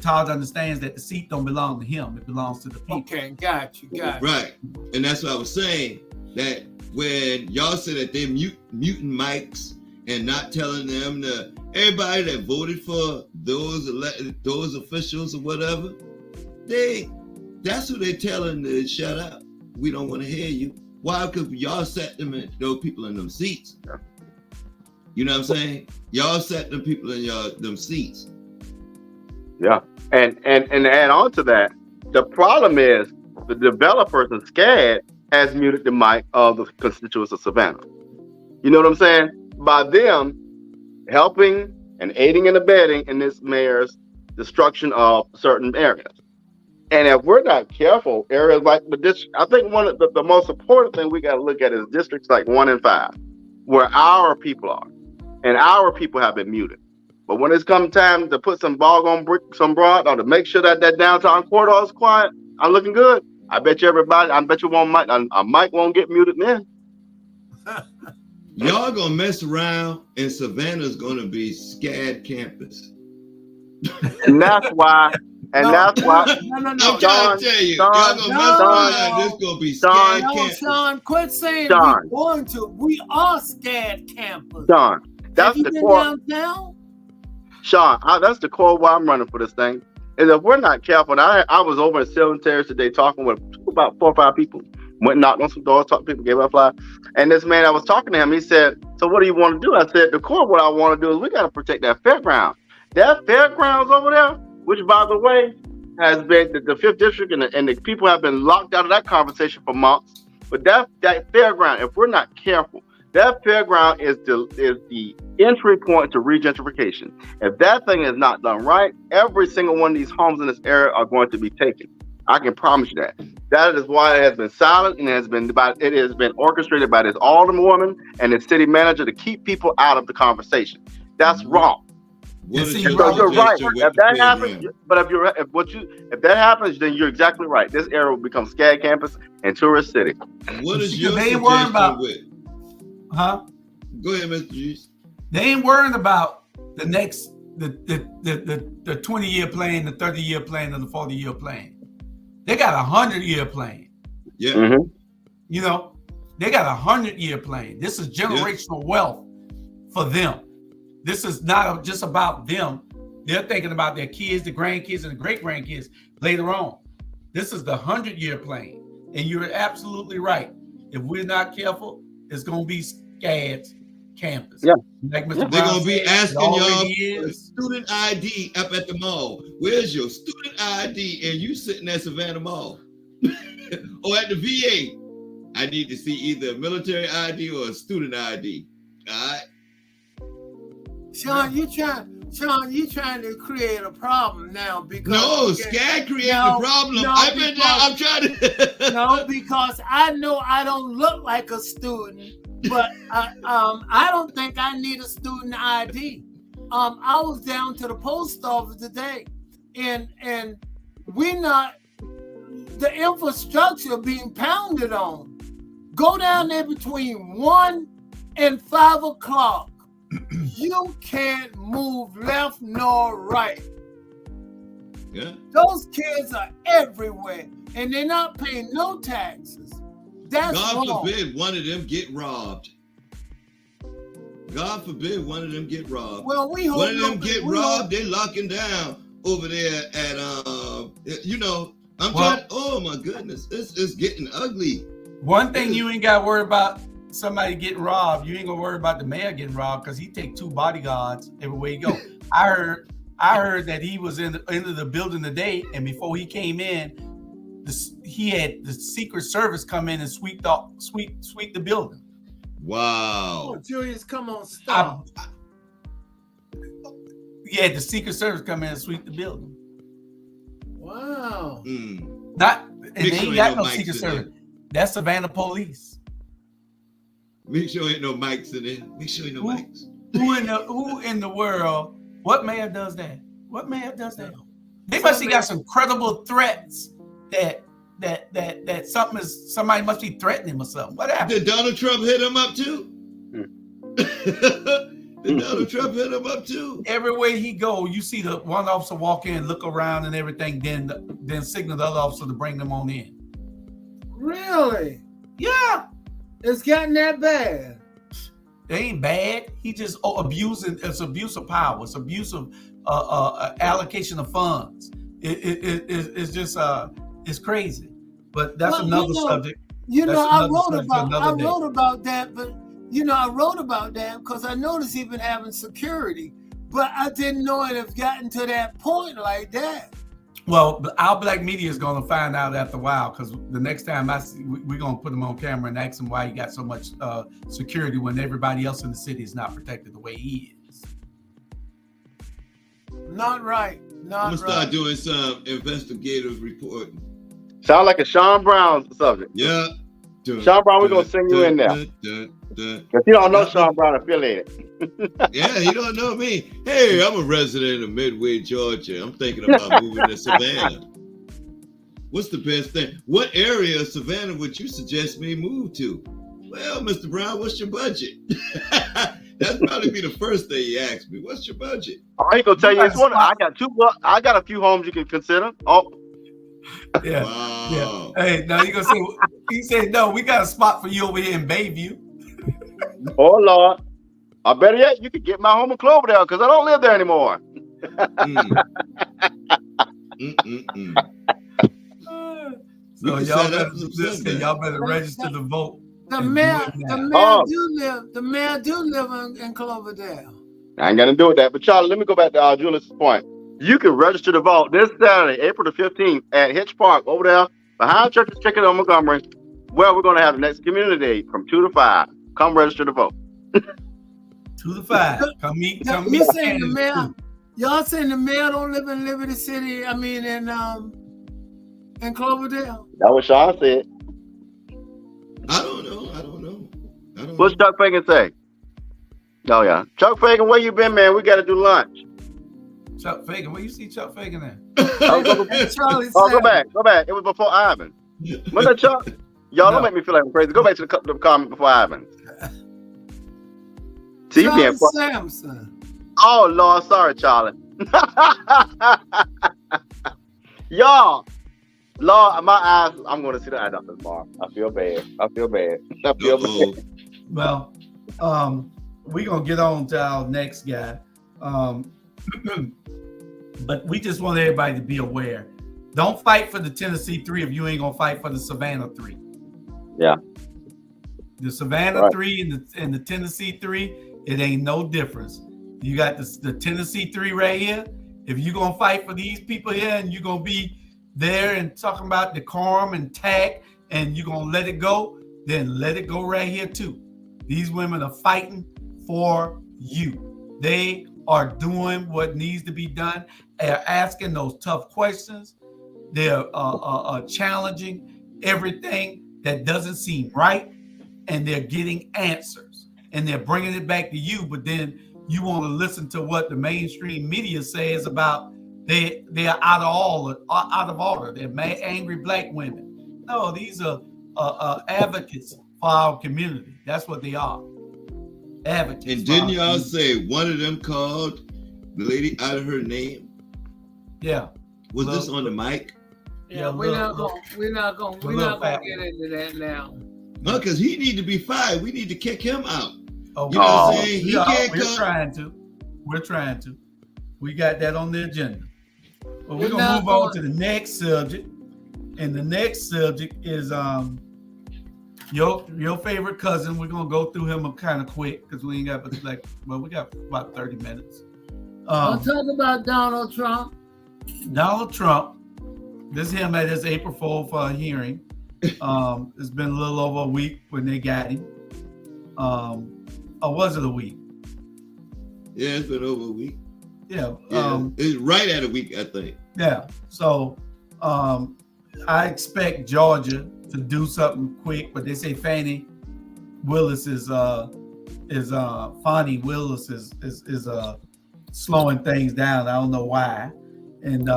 Todd understands that the seat don't belong to him; it belongs to the people. Okay, got you. Right, and that's what I was saying. That when y'all said that they muting mics and not telling them everybody that voted for those officials or whatever, that's who they telling to shut up. We don't want to hear you. Why? Because y'all set those people in them seats. You know what I'm saying? Y'all set them people in them seats. Yeah. And to add on to that, the problem is the developers and SCAD has muted the mic of the constituents of Savannah. You know what I'm saying? By them helping and aiding and abetting in this mayor's destruction of certain areas. And if we're not careful, areas like the district, I think one of the most important thing we got to look at is districts like 1 and 5, where our people are, and our people have been muted. But when it's come time to put some bog on some broad, or to make sure that downtown corridor is quiet, I'm looking good. I bet you a mic won't get muted then. Y'all gonna mess around, and Savannah's gonna be SCAD campus. And that's why. And that's why. No. I'm trying to tell you, y'all gonna mess around. This gonna be SCAD campus. Sean, quit saying we're going to. We are SCAD campus. Sean, that's the core. Downtown? Sean, that's the core why I'm running for this thing. Is if we're not careful. And I was over in Silver Terrace today talking with about 4 or 5 people. Went knocked on some doors, talked to people, gave up a flyer. And this man, I was talking to him. He said, "So what do you want to do?" I said, "The core, what I want to do is we got to protect that fairground. That fairgrounds over there, which by the way has been the 5th district, and the people have been locked out of that conversation for months. But that fairground, if we're not careful, that fairground is the entry point to regentrification. If that thing is not done right, every single one of these homes in this area are going to be taken. I can promise you that. That is why it has been silent, and it has been orchestrated by this alderwoman and the city manager to keep people out of the conversation. That's wrong. So you're right. If that happens, but if that happens, then you're exactly right. This area will become SCAD campus and tourist city. What is your they suggestion worrying about? Huh? Go ahead, Mr. Juice. They ain't worrying about the next the 20-year plan, the 30-year plan, or the 40-year plan. They got a 100-year plan. Yeah. Mm-hmm. You know, they got a 100-year plan. This is generational wealth for them. This is not just about them. They're thinking about their kids, the grandkids, and the great-grandkids later on. This is the 100-year plan. And you're absolutely right. If we're not careful, it's going to be SCAD's campus. Yeah. Like Mr. They're Brown going to be said, asking y'all for is. student ID up at the mall. Where's your student ID? And you sitting at Savannah Mall or at the VA. I need to see either a military ID or a student ID. All right. Sean, Sean, you trying to create a problem now because No, Scad created the problem. I've been there. I'm trying to. No, because I know I don't look like a student, but I don't think I need a student ID. I was down to the post office today, and we not the infrastructure being pounded on. Go down there between 1 and 5 o'clock. You can't move left nor right. Yeah. Those kids are everywhere, and they're not paying no taxes. That's God wrong. forbid one of them get robbed. God forbid one of them get robbed. Well, we hope one of them get robbed. They're locking down over there at I'm trying. Oh my goodness, it's getting ugly. One thing you ain't got to worry about somebody getting robbed. You ain't gonna worry about the mayor getting robbed because he take 2 bodyguards everywhere he go. I heard that he was into the building today, and before he came in, he had the Secret Service come in and sweep the building. Wow. Oh, Julius, come on, stop. Yeah, the Secret Service come in and sweep the building. Wow. Not, and they ain't got no Secret Service. That's Savannah Police. Make sure ain't no mics in there. Make sure ain't no mics. Who in the world? What mayor does that? What mayor does that? They must have got some credible threats that somebody must be threatening him or something. What happened? Did Donald Trump hit him up too? Did Donald Trump hit him up too? Everywhere he go, you see the one officer walk in, look around and everything, then signal the other officer to bring them on in. Really? Yeah. It's gotten that bad. It ain't bad. He just abusing. It's abuse of power. It's abuse of allocation of funds. It's just it's crazy. But that's another subject. I wrote about that, but I wrote about that because I noticed he's been having security, but I didn't know it had gotten to that point like that. Well, our black media is going to find out after a while because the next time we're going to put him on camera and ask him why he got so much security when everybody else in the city is not protected the way he is. Not right. I'm going to start doing some investigative reporting. Sound like a Sean Brown subject. Yeah. Sean Brown, we're going to send you in there. Because you don't know Sean Brown affiliated. Yeah, he don't know me. Hey, I'm a resident of Midway, Georgia. I'm thinking about moving to Savannah. What's the best thing? What area of Savannah would you suggest me move to? Well, Mr. Brown, what's your budget? That'd probably be the first thing he asked me. What's your budget? I ain't gonna tell you it's one. I got a few homes you can consider. Oh. Yeah. Wow. Yeah. Hey, now you gonna say he said no, we got a spot for you over here in Bayview. Oh Lord. Or better yet, you could get my home in Cloverdale because I don't live there anymore. So y'all better register to vote. The mayor do live in Cloverdale. I ain't gonna do with that. But Charlie, let me go back to Julius' point. You can register to vote this Saturday, April the 15th, at Hitch Park over there behind Church's Chicken on Montgomery, where we're gonna have the next community day from 2 to 5. Come register to vote. 2 to 5. Come meet. You saying the mayor? Y'all saying the mayor don't live in Liberty City? I mean, in Cloverdale. That's what Sean said. I don't know. What's Chuck Fagan say? Oh yeah, Chuck Fagan, where you been, man? We got to do lunch. Chuck Fagan, where you see Chuck Fagan at? Go back. It was before Ivan. What's that, Chuck? Y'all don't make me feel like I'm crazy. Go back to the comment before Ivan. See, you can't. Samson. Oh Lord, sorry, Charlie. Y'all, Lord, my eyes. I'm going to see the eye doctor tomorrow. I feel bad. Well, we're gonna get on to our next guy. But we just want everybody to be aware. Don't fight for the Tennessee 3 if you ain't gonna fight for the Savannah 3. Yeah. The Savannah 3 and the Tennessee 3, it ain't no difference. You got the Tennessee 3 right here. If you're gonna fight for these people here and you're gonna be there and talking about decorum and tact and you're gonna let it go, then let it go right here too. These women are fighting for you. They are doing what needs to be done. They're asking those tough questions. They're challenging everything that doesn't seem right, and they're getting answers, and they're bringing it back to you. But then you want to listen to what the mainstream media says about they're out of order. They're mad, angry black women. No, these are advocates for our community. That's what they are. Advocates. And didn't y'all say one of them called the lady out of her name? Yeah. Was this on the mic? Yeah, we're not gonna get into that now. No, because he need to be fired. We need to kick him out. Oh, you know what I'm saying? We're trying to. We got that on the agenda. But we're gonna move on to the next subject. And the next subject is your favorite cousin. We're gonna go through him kind of quick because we ain't got we got about 30 minutes. I'll talk about Donald Trump. Donald Trump. This is him at his April 4th hearing. It's been a little over a week when they got him. Or was it a week? Yeah, it's been over a week. Yeah. It's right at a week, I think. Yeah. So I expect Georgia to do something quick, but they say Fani Willis is slowing things down. I don't know why. And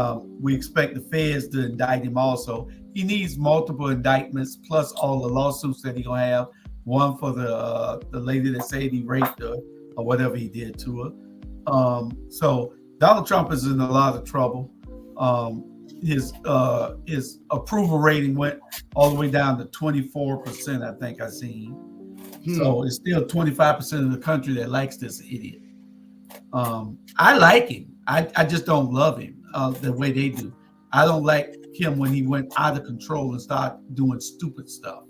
we expect the feds to indict him also. He needs multiple indictments plus all the lawsuits that he's gonna have. One for the lady that said he raped her or whatever he did to her. So Donald Trump is in a lot of trouble. His approval rating went all the way down to 24%. I think I seen. So it's still 25% of the country that likes this idiot. I like him. I just don't love him the way they do. I don't like him when he went out of control and started doing stupid stuff.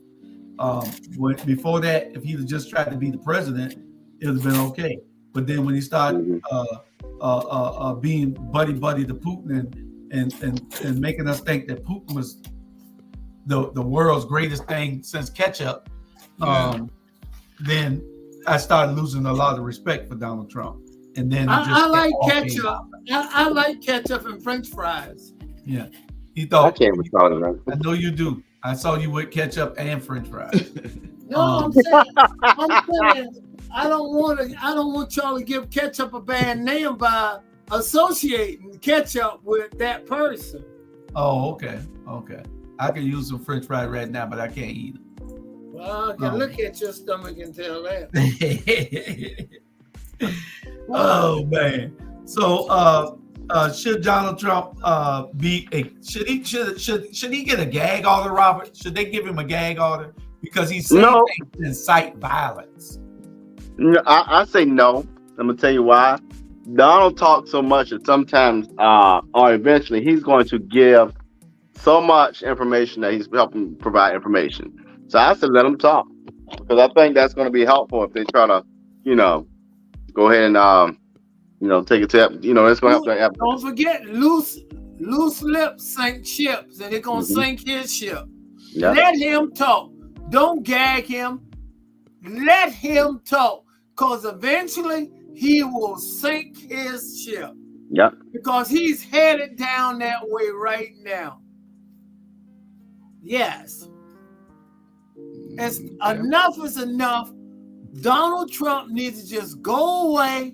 Before that, if he'd just tried to be the president, it would have been okay. But then when he started being buddy to Putin and making us think that Putin was the world's greatest thing since ketchup, then I started losing a lot of respect for Donald Trump. And then I like ketchup. I like ketchup and French fries. Yeah, he thought. I can't recall it. I know you do. I saw you with ketchup and French fries. No, I'm saying I don't want y'all to give ketchup a bad name by associating ketchup with that person. Oh, okay. I can use some French fries right now, but I can't eat them. Well, I can look at your stomach and tell that. Oh man! So, should Donald Trump should he get a gag order, Robert? Should they give him a gag order because he's saying things that incite violence? No, I say no. I'm gonna tell you why. Donald talks so much that sometimes, or eventually, he's going to give so much information that he's helping provide information. So I said let him talk because I think that's going to be helpful if they try to, go ahead and take it to it's going to help. Don't forget, loose lips sink ships, and they're going to sink his ship. Yeah. Let him talk. Don't gag him. Let him talk, because eventually he will sink his ship. Yeah. Because he's headed down that way right now. Yes. Enough is enough. Donald Trump needs to just go away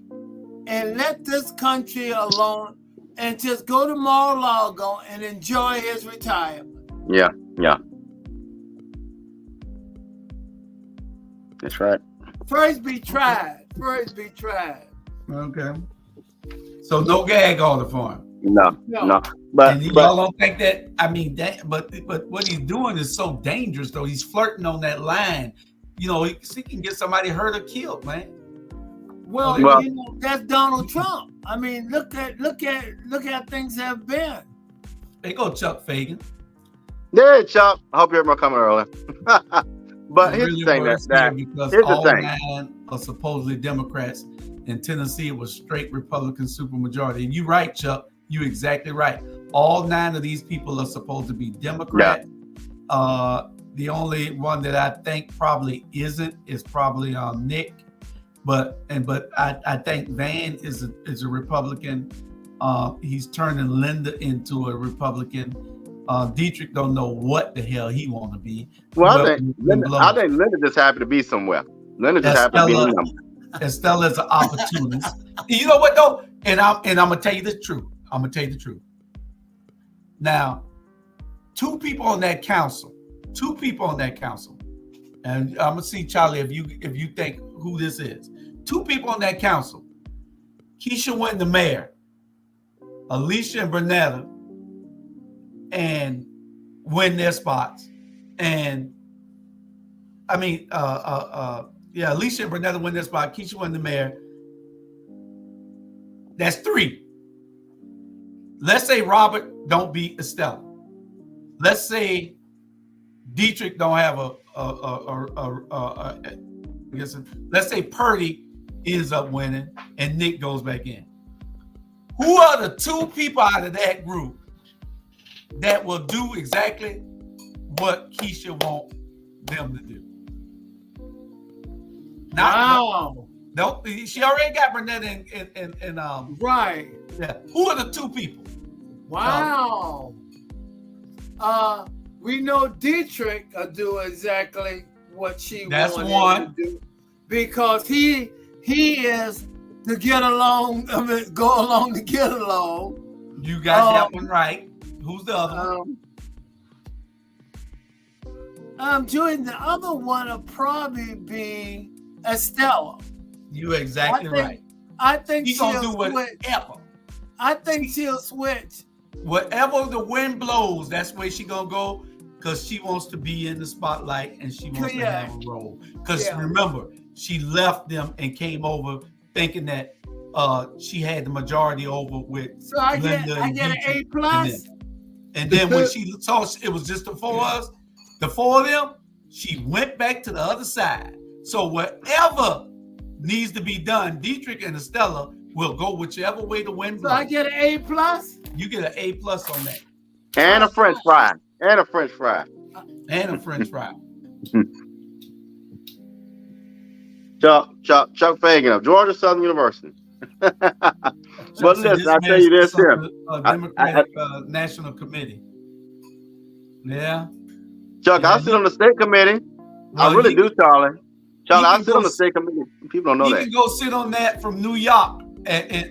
and let this country alone and just go to Mar-a-Lago and enjoy his retirement. Yeah. That's right. First be tried. Okay. So no gag order for him. No. But y'all don't think that? I mean, but what he's doing is so dangerous, though. He's flirting on that line. He can get somebody hurt or killed, man. Well, that's Donald Trump. I mean, look at things have been. They go Chuck Fagan. Yeah, Chuck. I hope you're coming early. But here's the thing. Here's the thing. 9 are supposedly Democrats. In Tennessee, it was straight Republican supermajority. And you're right, Chuck. You're exactly right. All 9 of these people are supposed to be Democrat. Yeah. The only one that I think probably isn't is probably Nick. But I think Van is a Republican. He's turning Linda into a Republican. Dietrich don't know what the hell he want to be. Well, I think Linda just happy to be somewhere. Linda just happy to be in them. Estella's an opportunist. You know what though? And I'm gonna tell you the truth. I'm gonna tell you the truth. Now, two people on that council, and I'm gonna see Charlie if you think who this is. Two people on that council. Keisha Wynn, the mayor, Alicia and Bernetta, and win their spots. And I mean, Alicia and Bernetta win their spot. Keisha win the mayor. That's three. Let's say Robert don't beat Estella. Let's say Dietrich don't have let's say Purdy ends up winning and Nick goes back in. Who are the two people out of that group that will do exactly what Keisha wants them to do? Wow. No, she already got Bernetta and right. Yeah. Who are the two people? Wow. We know Dietrich will do exactly what she wants to do because he is to get along. I mean, go along to get along. You got that one right. Who's the other one? Join the other one will probably be Estella. You exactly right. I think she's gonna do whatever. I think she'll switch. Whatever the wind blows, that's where she's gonna go because she wants to be in the spotlight and she wants to have a role. Because remember, she left them and came over thinking that she had the majority over with Linda I get an A+. And then when she saw it was just the four of them, she went back to the other side. So whatever needs to be done, Dietrich and Estella will go whichever way the wind blows. So I get an A+? You get an A+ on that. And a French fry. And a French fry. Chuck Fagan of Georgia Southern University. But listen, I tell you this here. Democratic National Committee. Yeah. Chuck, I sit on the state committee. Well, I really do, Charlie. Charlie, I sit on the state committee. People don't know that. You can go sit on that from New York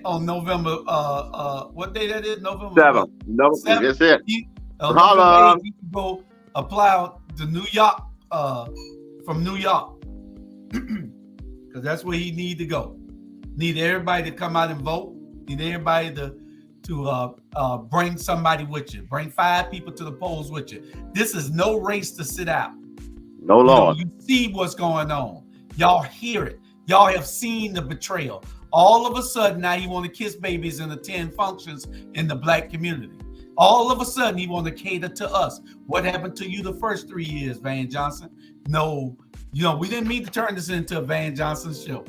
on November, what day that is? November 7th. That's it. November 8th, you can go apply to New York, from New York. Because that's where he need to go. Need everybody to come out and vote. Need everybody to bring somebody with you. Bring 5 people to the polls with you. This is no race to sit out. No, Lord. You see what's going on. Y'all hear it. Y'all have seen the betrayal. All of a sudden, now he want to kiss babies and attend functions in the Black community. All of a sudden, he want to cater to us. What happened to you the first 3 years, Van Johnson? No, we didn't mean to turn this into a Van Johnson show.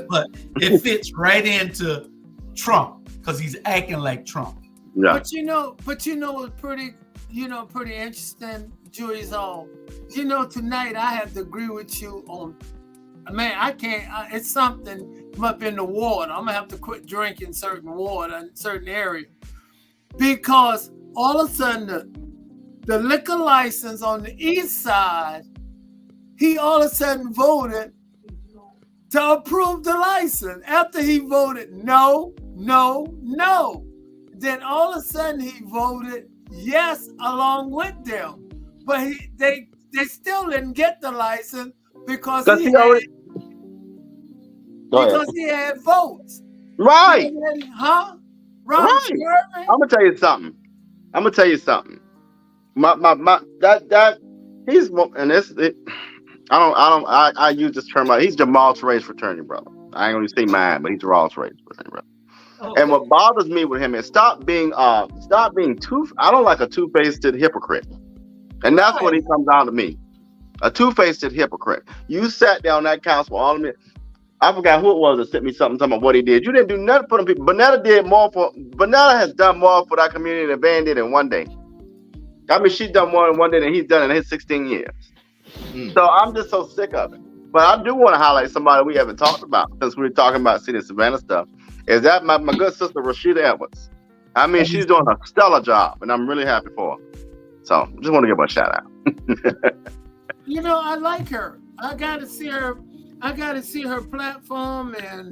But it fits right into Trump because he's acting like Trump. Yeah. But you know what's pretty interesting, Judy's on. Tonight I have to agree with you on. Man, I can't. It's something up in the water. I'm gonna have to quit drinking certain water in certain areas because all of a sudden the liquor license on the east side, he all of a sudden voted to approve the license after he voted no. Then all of a sudden he voted yes along with them, but they still didn't get the license because he had votes. Right. Huh? Right. I'm gonna tell you something. That he's and this. I use this term. He's Jamal Trey's fraternity brother. I ain't gonna say mine, but he's Jamal Trey's fraternity brother. Okay. And what bothers me with him is stop being I don't like a two-faced hypocrite, and that's what he comes down to me. A two-faced hypocrite. You sat down that council all of me. I forgot who it was that sent me something talking about what he did. You didn't do nothing for them people. Bernetta has done more for that community than Van did in one day. I mean, she's done more in one day than he's done in his 16 years. So I'm just so sick of it. But I do want to highlight somebody we haven't talked about since we were talking about City of Savannah stuff. Is that my good sister Rashida Edwards? I mean, she's doing a stellar job, and I'm really happy for her. So, just want to give her a shout out. You know, I like her. I got to see her. I got to see her platform and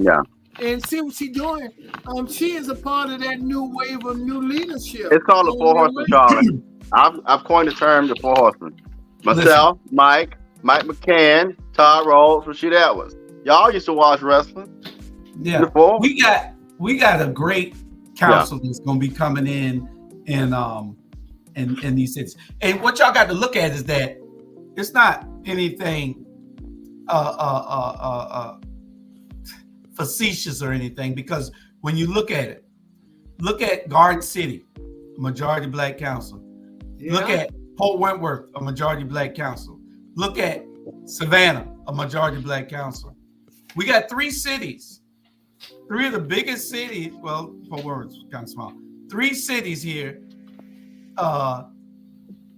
see what she's doing. She is a part of that new wave of new leadership. It's called the Four Horsemen, Charlie. I've coined the term the Four Horsemen. Myself, Mike McCann, Todd Rhodes, Rashida Edwards. Y'all used to watch wrestling. Yeah, before. we got a great council that's going to be coming in these cities. And what y'all got to look at is that it's not anything facetious or anything, because when you look at Garden City, a majority black council. Yeah. Look at Port Wentworth, a majority black council. Look at Savannah, a majority black council. We got 3 cities, 3 of the biggest cities. Well, Port Wentworth's kind of small. 3 cities here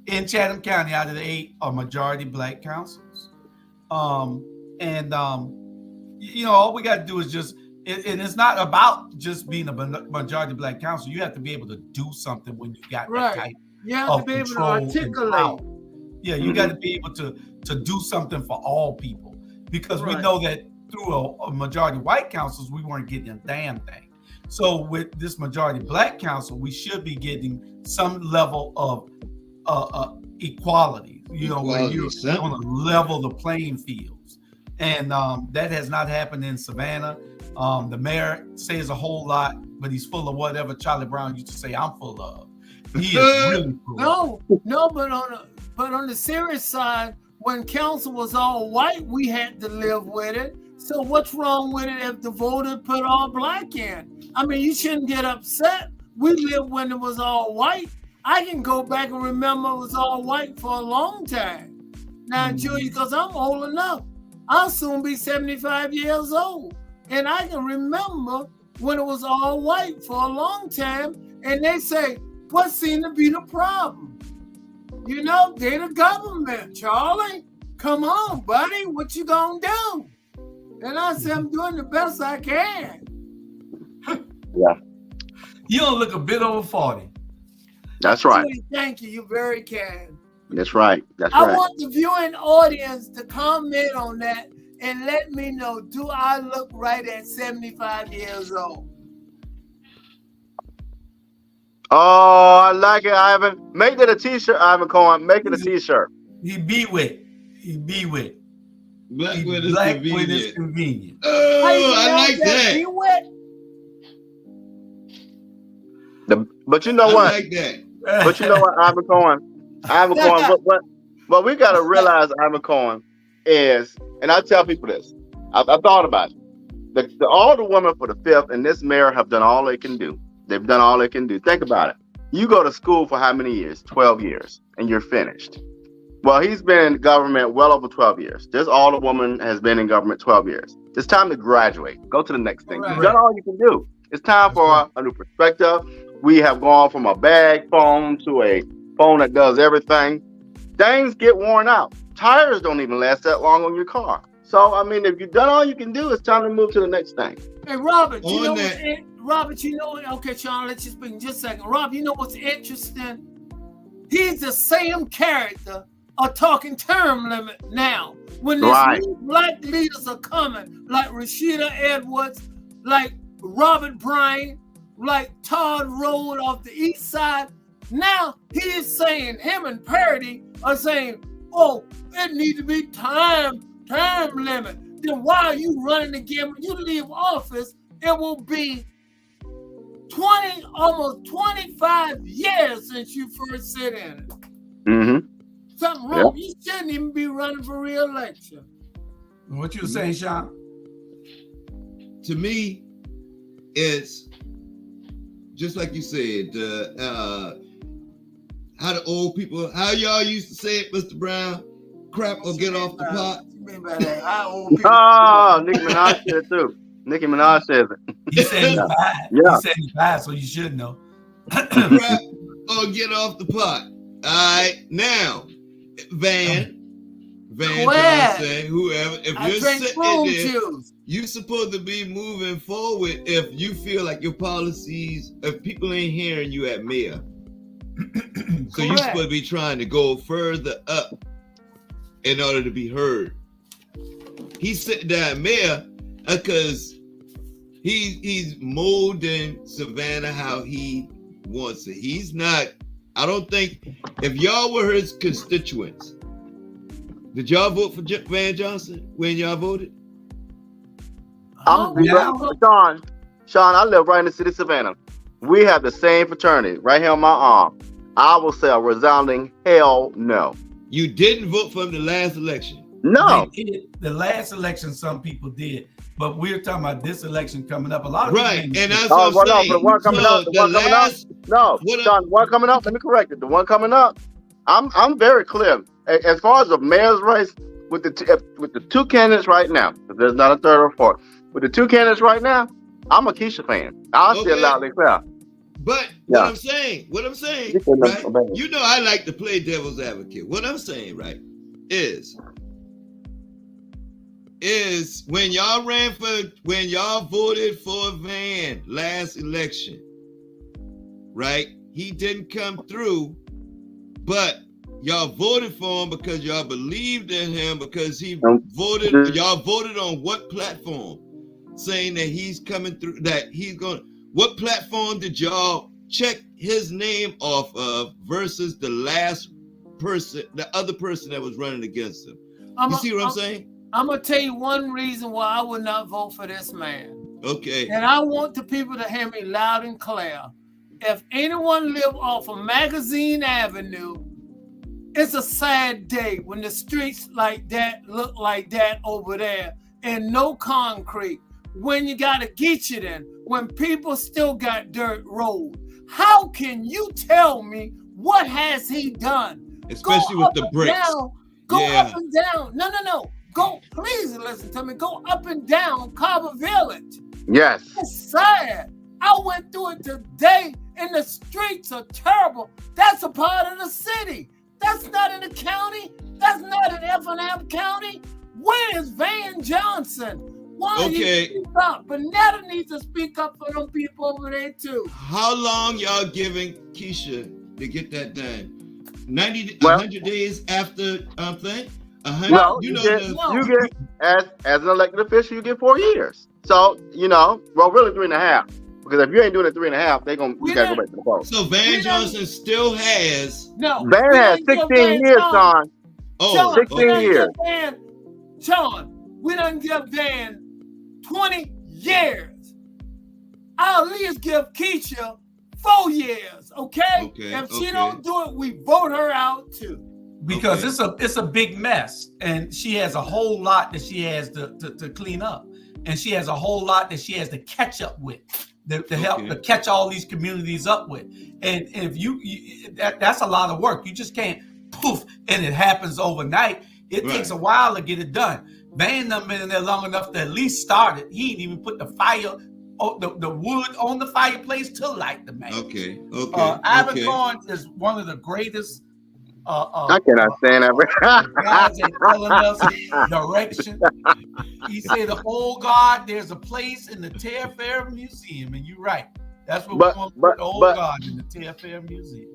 in Chatham County out of the 8 are majority black councils. You know, all we got to do is just, and it's not about just being a majority black council. You have to be able to do something when you got that type of control and power. Yeah, you got to be able to do something for all people, because we know that through a majority white councils, we weren't getting a damn thing. So with this majority black council, we should be getting some level of equality, you know, where you're on to level the playing fields. And that has not happened in Savannah. The mayor says a whole lot, but he's full of whatever Charlie Brown used to say I'm full of. He is really full of. But on the serious side, when council was all white, we had to live with it. So what's wrong with it if the voter put all black in? I mean, you shouldn't get upset. We lived when it was all white. I can go back and remember it was all white for a long time. Now, Julia, because I'm old enough, I'll soon be 75 years old. And I can remember when it was all white for a long time. And they say, what seemed to be the problem? You know, they're the government, Charlie. Come on, buddy, what you gonna do? And I said, I'm doing the best I can. Yeah. You don't look a bit over 40. That's right. Thank you. You're very kind. That's right. That's I right. want the viewing audience to comment on that and let me know, do I look right at 75 years old? Oh, I like it, Ivan. Make it a t-shirt, Ivan Cohen. Make it a t-shirt. He be with. Black with is convenient. Oh, I like that. Be with? But you know what? I like that. But you know what, Ivan Cohen? What we got to realize, Ivan Cohen, is, and I tell people this, I thought about it. All the women for the 5th and this mayor have done all they can do. They've done all they can do. Think about it. You go to school for how many years? 12 years, and you're finished. Well, he's been in government well over 12 years. This older woman has been in government 12 years. It's time to graduate. Go to the next thing. You've done all you can do. It's time for a new perspective. We have gone from a bag phone to a phone that does everything. Things get worn out. Tires don't even last that long on your car. So, I mean, if you've done all you can do, it's time to move to the next thing. Hey, Robert, okay, Sean, let's just speak just a second. Rob, you know what's interesting? He's the same character a talking term limit now. When these new black leaders are coming, like Rashida Edwards, like Robert Bryan, like Todd Rhodes off the east side, now he is saying, him and Parody are saying, oh, it needs to be time limit. Then why are you running again? When you leave office, it will be almost 25 years since you first sit in it. Mm-hmm. Something wrong. You shouldn't even be running for re-election. What you saying, Sean? To me, it's just like you said, how the old people, how y'all used to say it, Mr. Brown, crap or get off the pot. What you mean by that? How old people? Oh, Nicki Minaj said it too. Nicki Minaj says it. He said he died. Yeah. He said he died, so you should know. Van Quiet. Johnson, whoever, if I you're drink sitting prune there, juice. you're supposed to be moving forward if you feel like your policies, if people ain't hearing you at mayor. So you're Correct. supposed to be trying to go further up in order to be heard. He's sitting down mayor because he's molding Savannah how he wants it. He's not, I don't think, if y'all were his constituents, did y'all vote for Van Johnson when y'all voted? Oh, Sean, I live right in the city of Savannah. We have the same fraternity right here on my arm. I will say a resounding hell no. You didn't vote for him the last election. No. They did. The last election, some people did, but we're talking about this election coming up. A lot of Right, people and that's what I'm no, saying. for the one coming up, no, Sean, the one coming up, let me correct it. The one coming up, I'm very clear. As far as the mayor's race, with the two candidates right now, if there's not a third or fourth, with the two candidates right now, I'm a Keisha fan. I'll say it loudly clear. But Yeah. what I'm saying, right? You know I like to play devil's advocate. What I'm saying, right, is when y'all voted for Van last election, right? He didn't come through, but y'all voted for him because y'all believed in him, because he voted. Y'all voted on what platform? Saying that he's coming through, that he's going. What platform did y'all check his name off of versus the last person, the other person that was running against him? You see what I'm saying? I'm gonna tell you one reason why I would not vote for this man. Okay. And I want the people to hear me loud and clear. If anyone live off of Magazine Avenue, it's a sad day when the streets like that look like that over there and no concrete. When you got to get it in, when people still got dirt road. How can you tell me what has he done? Especially with the bricks. Go up and down. No. Go, please listen to me. Go up and down Carver Village. Yes. It's sad. I went through it today, and the streets are terrible. That's a part of the city. That's not in the county. That's not in F&M County. Where is Van Johnson? Why you speak up? But Netta needs to speak up for them people over there too. How long y'all giving Keisha to get that done? 100 days after thing? 100. Well, you get as an elected official, you get 4 years. So really 3.5. Because if you ain't doing it 3.5, we gotta go back to the post. So Van Johnson still has Van has 16 years, Sean. Oh, 16 years. Sean, we done give Van 20 years. I'll at least give Keisha 4 years, okay? If she don't do it, we vote her out too. Because it's a big mess, and she has a whole lot that she has to clean up, and she has a whole lot that she has to catch up with, to help to catch all these communities up with. And if that's a lot of work. You just can't poof and it happens overnight. It takes a while to get it done. Van done been in there long enough to at least start it. He didn't even put the fire, the wood on the fireplace to light the man. Ivan Thorne is one of the greatest. I cannot stand that. Guys are telling us direction. He said, "Oh God, there's a place in the Tair Fair Museum," and you're right. That's what we're going to put the old God in the Tair Fair Museum.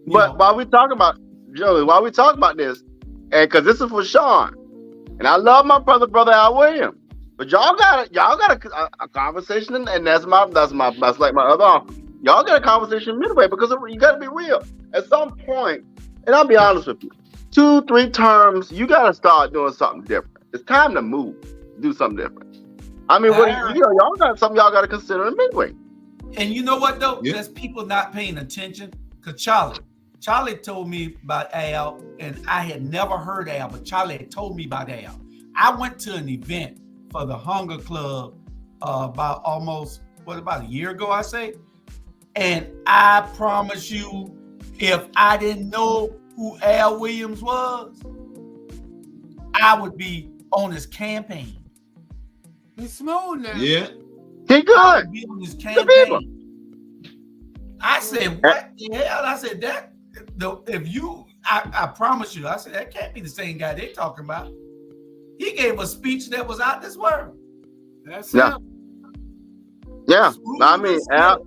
While we talk about Joey, while we talk about this, and because this is for Sean, and I love my brother Al Williams, but y'all got a conversation, and that's like my other uncle. Y'all got a conversation midway, because you got to be real. At some point, and I'll be honest with you, 2-3 terms, you got to start doing something different. It's time to move, do something different. I mean, y'all got something y'all got to consider in midway. And you know what though? There's people not paying attention. Cause Charlie told me about Al, and I had never heard Al, but Charlie had told me about Al. I went to an event for the Hunger Club about a year ago, I say. And I promise you, if I didn't know who Al Williams was, I would be on his campaign. He's smooth now. Yeah. He good. I would be on his campaign. I said, what the hell? I said, if you I promise you, I said, that can't be the same guy they talking about. He gave a speech that was out this world. That's Yeah. him. Yeah. Smooth I mean, as silk.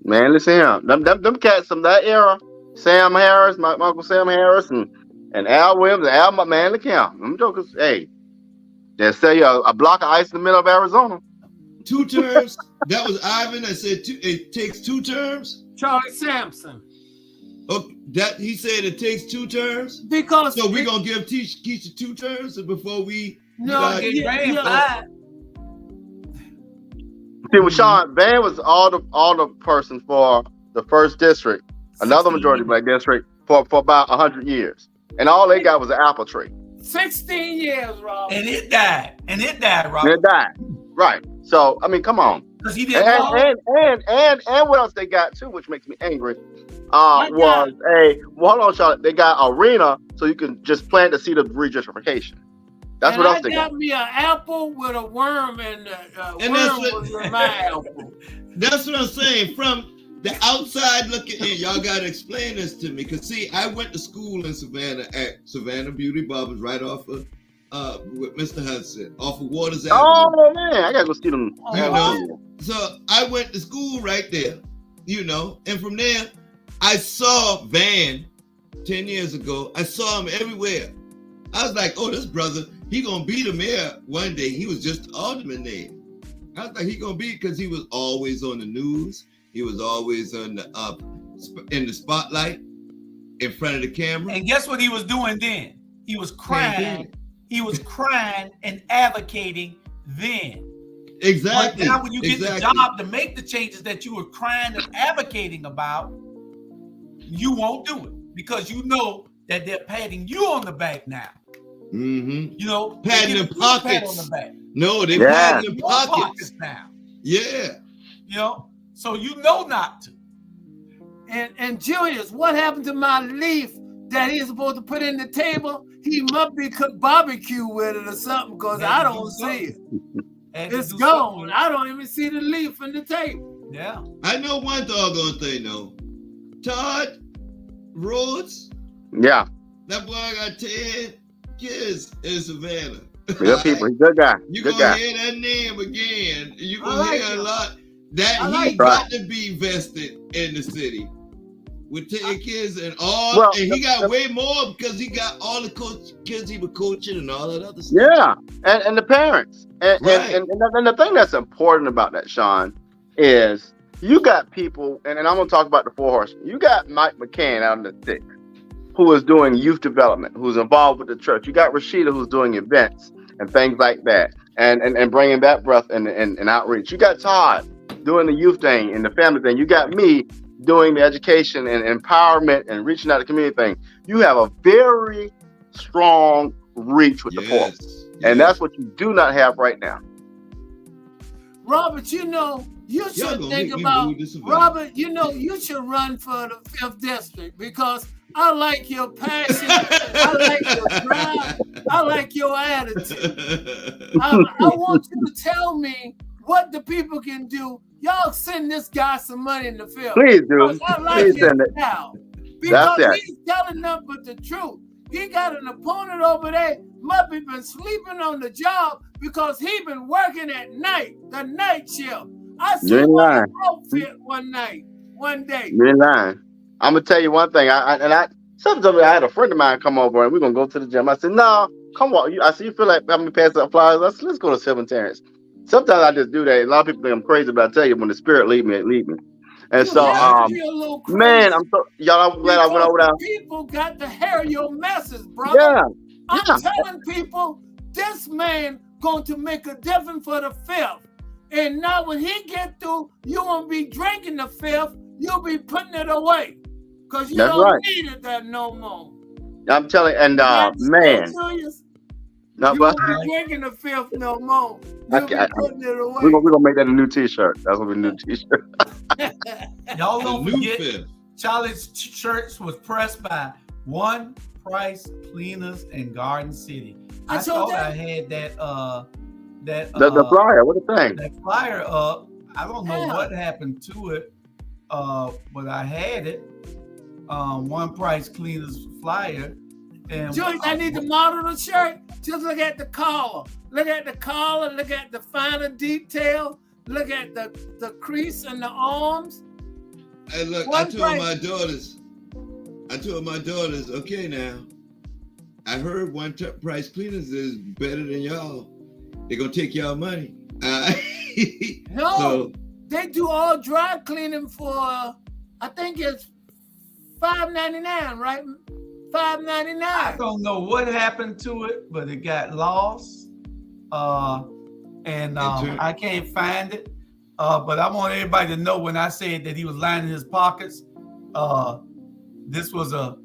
man, listen here. Them cats from that era, Sam Harris, my Uncle Sam Harris, and Al Williams, and Al, man, look here. Them jokers, hey, they sell you a block of ice in the middle of Arizona. 2 terms. That was Ivan that said it takes 2 terms. Charlie Sampson. Oh, that he said it takes 2 terms. Because So we're gonna give Keisha 2 terms before we. no, Get yeah, Van yeah. fired. See, with Sean, Van was all the person for the first district, another 16 majority years. black district for about 100 years, and all they got was an apple tree, 16 years, Rob. And it died. and Robert. it died. Right. So I mean, come on. Because he didn't And know. and what else they got too, which makes me angry, My was hold on, Charlotte. They got arena so you can just plant the seed of regentrification. That's and what else I they got. got me an apple with a worm, and the And worm that's what- was in my apple. That's what I'm saying. From the outside looking in, y'all gotta explain this to me. Cause see, I went to school in Savannah at Savannah Beauty Barbers, right off of with Mr. Hudson, off of Waters Avenue. Oh man, I gotta go see them. You know, so I went to school right there, you know, and from there, I saw Van 10 years ago. I saw him everywhere. I was like, oh, this brother, he gonna be the mayor one day. He was just alderman there. I was like, he gonna be, because he was always on the news. He was always on the in the spotlight, in front of the camera. And guess what he was doing then? He was crying. He was crying and advocating then. Exactly. But now when you get exactly. the job to make the changes that you were crying and advocating about, you won't do it because you know that they're patting you on the back now. Mm-hmm. You know, Patting they in give you a pat pockets. on the back. No, they Yeah. patting in Your pockets. now. Yeah. You know, so you know not to. And Julius, what happened to my leaf that he's supposed to put in the table? He must be cooked barbecue with it or something, because I don't see it. It's gone. I don't even see the leaf in the table. Yeah. I know one doggone thing though. Todd Rhodes, Yeah, that boy got 10 kids in Savannah. good people. He's a good guy. You Good gonna guy. hear that name again. You I gonna like hear him. a lot. That I he like got to be vested in the city with 10 kids and all. Well, and he got way more because he got all the kids he was coaching and all that other stuff. Yeah, and the parents, and, Right. and the thing that's important about that, Sean, is you got people, and I'm gonna talk about the Four Horsemen. You got Mike McCann out in the sticks, who is doing youth development, who's involved with the church. You got Rashida, who's doing events and things like that, and bringing that breath and outreach. You got Todd doing the youth thing and the family thing. You got me doing the education and empowerment and reaching out to the community thing. You have a very strong reach with the Four, and that's what you do not have right now. Robert, you know, you Y'all should gonna think make me about, move this event. Robert, you know, you should run for the 5th district, because I like your passion, I like your drive, I like your attitude. I want you to tell me what the people can do. Y'all send this guy some money in the field. Please do. Because I like Please his send it. style. Because That's it. he's telling nothing but the truth. He got an opponent over there, must be been sleeping on the job because he been working at night, the night shift. I You see ain't him lying. outfit one day. You ain't lying. I'm gonna tell you one thing. Sometimes I had a friend of mine come over and we're gonna go to the gym. I said, "No, come on." I said, "You feel like having me pass out flyers?" I said, "Let's go to Seven Terrence." Sometimes I just do that. A lot of people think I'm crazy, but I tell you, when the spirit lead me, it lead me. And You so, have to be a little crazy, man, y'all. I'm glad I went over there. because people got to hear your message, brother. Yeah, I'm yeah. telling people, this man going to make a difference for the 5th. And now when he get through, you won't be drinking the 5th. You'll be putting it away. Because you That's don't right. need it that no more. I'm telling, and That's man, so serious. no, You but won't be drinking the 5th no more. I You'll be can't- putting it away. we're gonna make that a new T-shirt. That's gonna be a new T-shirt. Y'all The don't new forget, fifth. Charlie's church was pressed by One Price Cleaners in Garden City. I I told thought I that. had The flyer, what a thing. that flyer up. I don't know Yeah. what happened to it, but I had it. one price cleaners flyer. And Julius, I need to model the shirt. Just look at the collar. Look at the collar. Look at the finer detail. Look at the crease in the arms. Hey, look, I told my daughters, okay now, I heard one price cleaners is better than y'all. They're gonna take y'all money. No, so, they do all dry cleaning for, I think it's $5.99, right? $5.99. I don't know what happened to it, but it got lost. And I can't find it. But I want everybody to know when I said that he was lining his pockets, this was an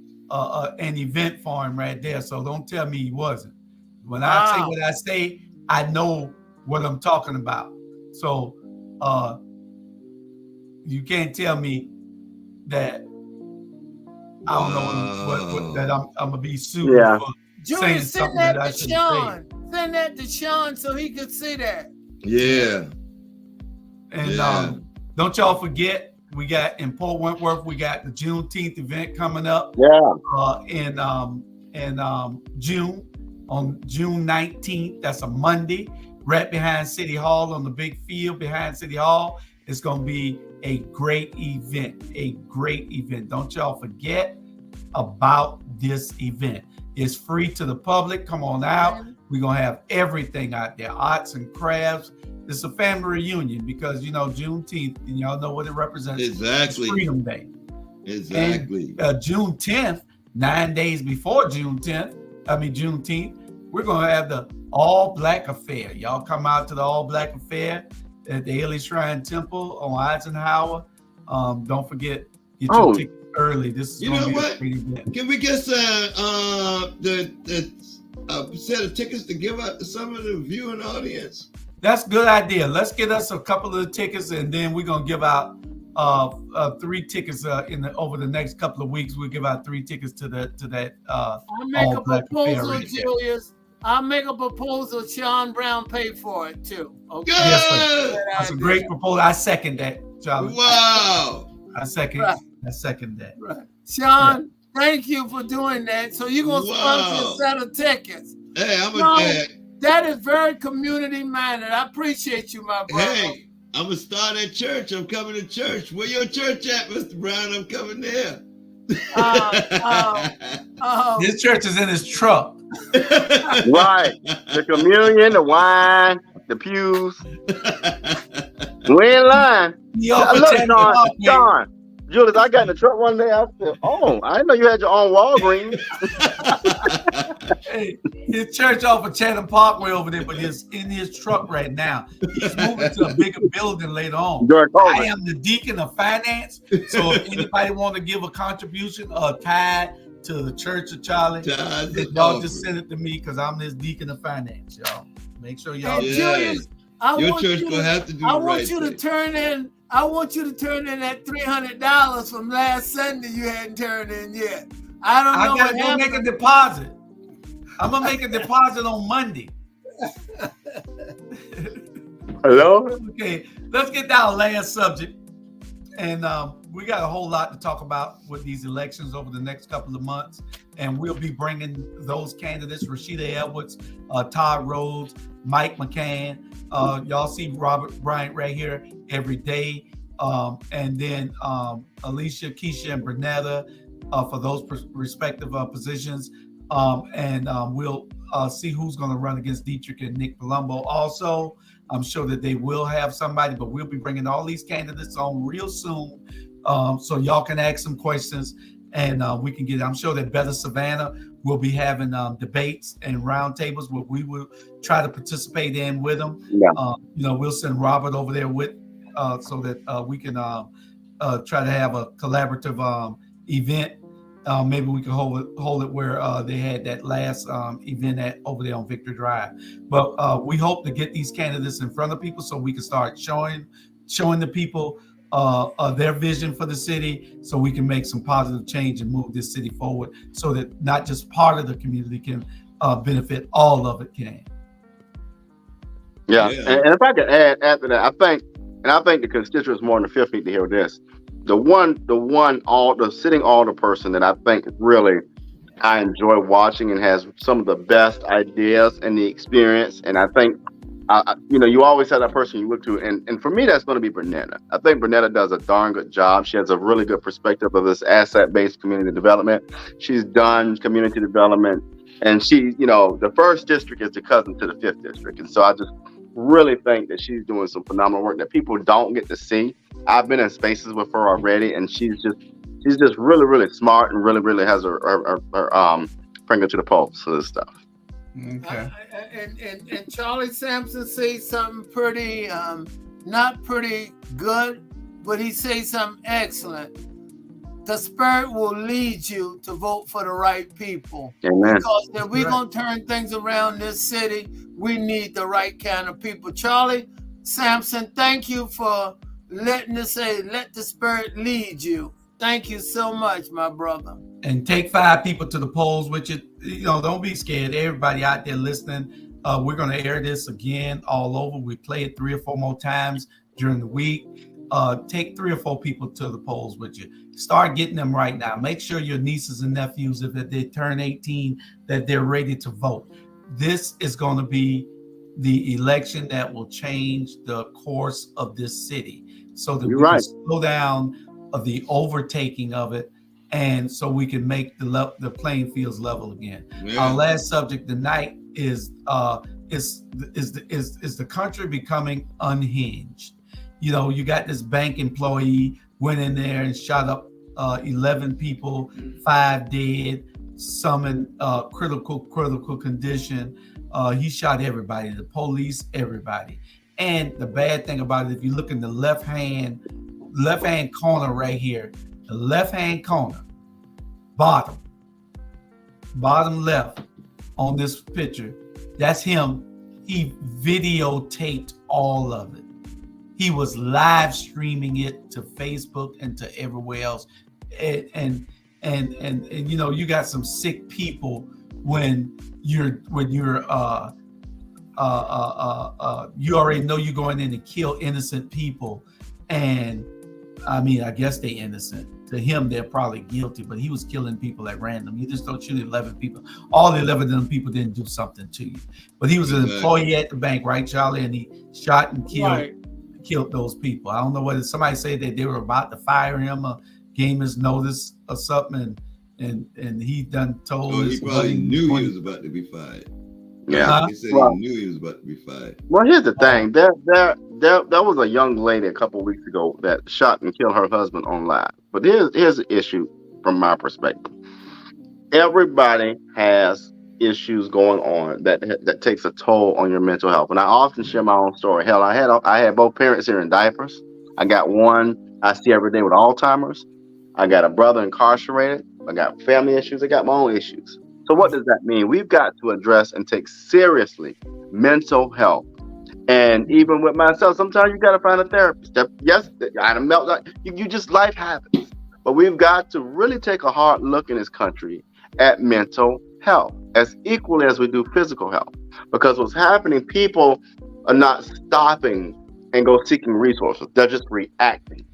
event for him right there. So don't tell me he wasn't. When I say what I say, I know what I'm talking about. So you can't tell me that I don't know what that I'm gonna be sued for saying Julius, something send that that I to shouldn't Sean. Send that to Sean so he could see that. yeah. And don't y'all forget, we got in Port Wentworth, we got the Juneteenth event coming up. In June, on June 19th. That's a Monday, right behind City Hall on the big field behind City Hall. It's going to be a great event. Don't y'all forget about this event. It's free to the public. Come on out. We're going to have everything out there, arts and crafts. It's a family reunion because, Juneteenth, and y'all know what it represents. Exactly. It's Freedom Day. Exactly. And, June 10th, 9 days before Juneteenth, we're going to have the All Black Affair. Y'all come out to the All Black Affair at the Haley Shrine Temple on Eisenhower. Don't forget, get your ticket early. This is going to be a great event. Can we get the set of tickets to give out to some of the viewing audience? That's a good idea. Let's get us a couple of tickets, and then we're gonna give out 3 tickets over the next couple of weeks. We'll give out 3 tickets to that. I'll make a proposal, Julius. I'll make a proposal. Sean Brown pay for it too. Okay. Yes, that's a great proposal. I second that, Charlie. Wow. I second that. Right. Sean, thank you for doing that. So you're gonna sponsor a set of tickets. Hey, that is very community minded. I appreciate you, my brother. Hey, I'm gonna start at church. I'm coming to church. Where your church at, Mr. Brown? I'm coming there. His church is in his truck. Right. The communion, the wine, the pews. We in line. Look, Sean. Julius, I got in the truck one day. I said, I didn't know you had your own Walgreens. Hey, his church off of Chatham Parkway over there, but he's in his truck right now. He's moving to a bigger building later on. I am the deacon of finance. So if anybody want to give a contribution or tithe to the Church of Charlie, y'all just send it to me because I'm this deacon of finance, y'all. Make sure y'all. Julius, your church gonna have to do I want you to turn in that $300 from last Sunday you hadn't turned in yet. I don't know. I gotta go make a deposit. I'm gonna make a deposit on Monday. Hello? Okay, let's get down last subject. And we got a whole lot to talk about with these elections over the next couple of months. And we'll be bringing those candidates, Rashida Edwards, Todd Rhodes, Mike McCann. Y'all see Robert Bryant right here every day. And then Alicia, Keisha, and Bernetta for those respective positions. And we'll see who's going to run against Dietrich and Nick Palumbo. Also, I'm sure that they will have somebody, but we'll be bringing all these candidates on real soon, so y'all can ask some questions and we can get. I'm sure that Better Savannah will be having debates and roundtables where we will try to participate in with them. Yeah. We'll send Robert over there with so that we can try to have a collaborative event. Maybe we can hold it where they had that last event over there on Victor Drive. But we hope to get these candidates in front of people so we can start showing the people their vision for the city, so we can make some positive change and move this city forward, so that not just part of the community can benefit, all of it can. Yeah. And if I could add after that, I think the constituents more than the fifth need to hear this. the sitting alder person that I think really I enjoy watching and has some of the best ideas and the experience. And I think, you always have that person you look to. And for me, that's going to be Bernetta. I think Bernetta does a darn good job. She has a really good perspective of this asset-based community development. She's done community development. And she, the first district is the cousin to the fifth district. And so I just really think that she's doing some phenomenal work that people don't get to see. I've been in spaces with her already, and she's just really, really smart and really, really has her finger to the pulse for this stuff. Okay. And Charlie Sampson says something pretty, not pretty good, but he says something excellent. The Spirit will lead you to vote for the right people. Amen. Because if we're going to turn things around this city, we need the right kind of people. Charlie Sampson, thank you for letting us let the Spirit lead you. Thank you so much, my brother. And take 5 people to the polls with you. Don't be scared. Everybody out there listening, we're going to air this again all over. We play it 3 or 4 more times during the week. Take 3 or 4 people to the polls with you. Start getting them right now. Make sure your nieces and nephews, if they turn 18, that they're ready to vote. This is going to be the election that will change the course of this city, so that we can slow down of the overtaking of it, and so we can make the playing fields level again. Yeah. Our last subject tonight is the country becoming unhinged. You got this bank employee went in there and shot up 11 people, 5 dead, some in critical condition. He shot everybody, the police, everybody. And the bad thing about it, if you look in the left hand corner right here, the left hand corner, bottom left on this picture, that's him. He videotaped all of it. He was live streaming it to Facebook and to everywhere else. And you got some sick people when you're you already know you're going in to kill innocent people. And I mean, I guess they're innocent. To him, they're probably guilty, but he was killing people at random. You just don't shoot 11 people. All the 11 of them people didn't do something to you. But he was an employee at the bank, right, Charlie? And he shot and killed those people. I don't know whether somebody said that they were about to fire him or gave his notice or something, and he done told he probably knew he was about to be fired. Yeah, he said he knew he was about to be fired. Well, here's the thing: there was a young lady a couple of weeks ago that shot and killed her husband on live. But here's the issue from my perspective. Everybody has issues going on that takes a toll on your mental health. And I often share my own story. Hell, I had both parents here in diapers. I got one I see every day with Alzheimer's. I got a brother incarcerated. I got family issues. I got my own issues. So what does that mean? We've got to address and take seriously mental health. And even with myself, sometimes you got to find a therapist. Yes, I had a meltdown. You just, life happens. But we've got to really take a hard look in this country at mental health as equally as we do physical health. Because what's happening, people are not stopping and go seeking resources. They're just reacting.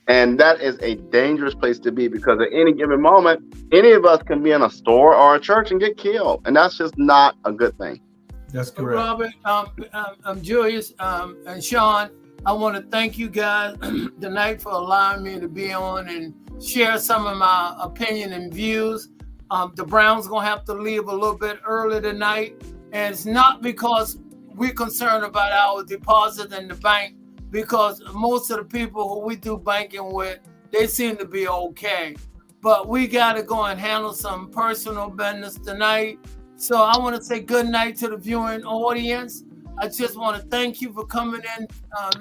And that is a dangerous place to be, because at any given moment, any of us can be in a store or a church and get killed. And that's just not a good thing. That's correct. Robert, I'm Julius, and Sean, I want to thank you guys tonight for allowing me to be on and share some of my opinion and views. The Browns going to have to leave a little bit early tonight. And it's not because we're concerned about our deposit in the bank, because most of the people who we do banking with, they seem to be okay. But we got to go and handle some personal business tonight. So I want to say good night to the viewing audience. I just want to thank you for coming in,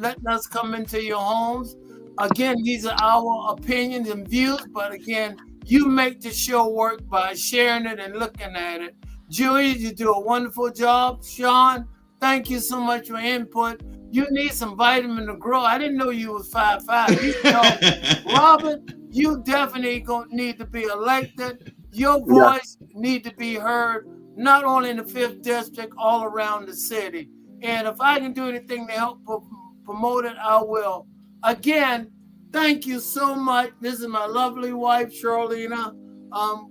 letting us come into your homes. Again, these are our opinions and views, but again, you make the show work by sharing it and looking at it. Julia, you do a wonderful job. Sean, thank you so much for input. You need some vitamin to grow. I didn't know you was 5'5". Robin, you definitely gonna need to be elected. Your voice need to be heard, not only in the 5th district, all around the city. And if I can do anything to help promote it, I will. Again, Thank you so much. This is my lovely wife, Charlena.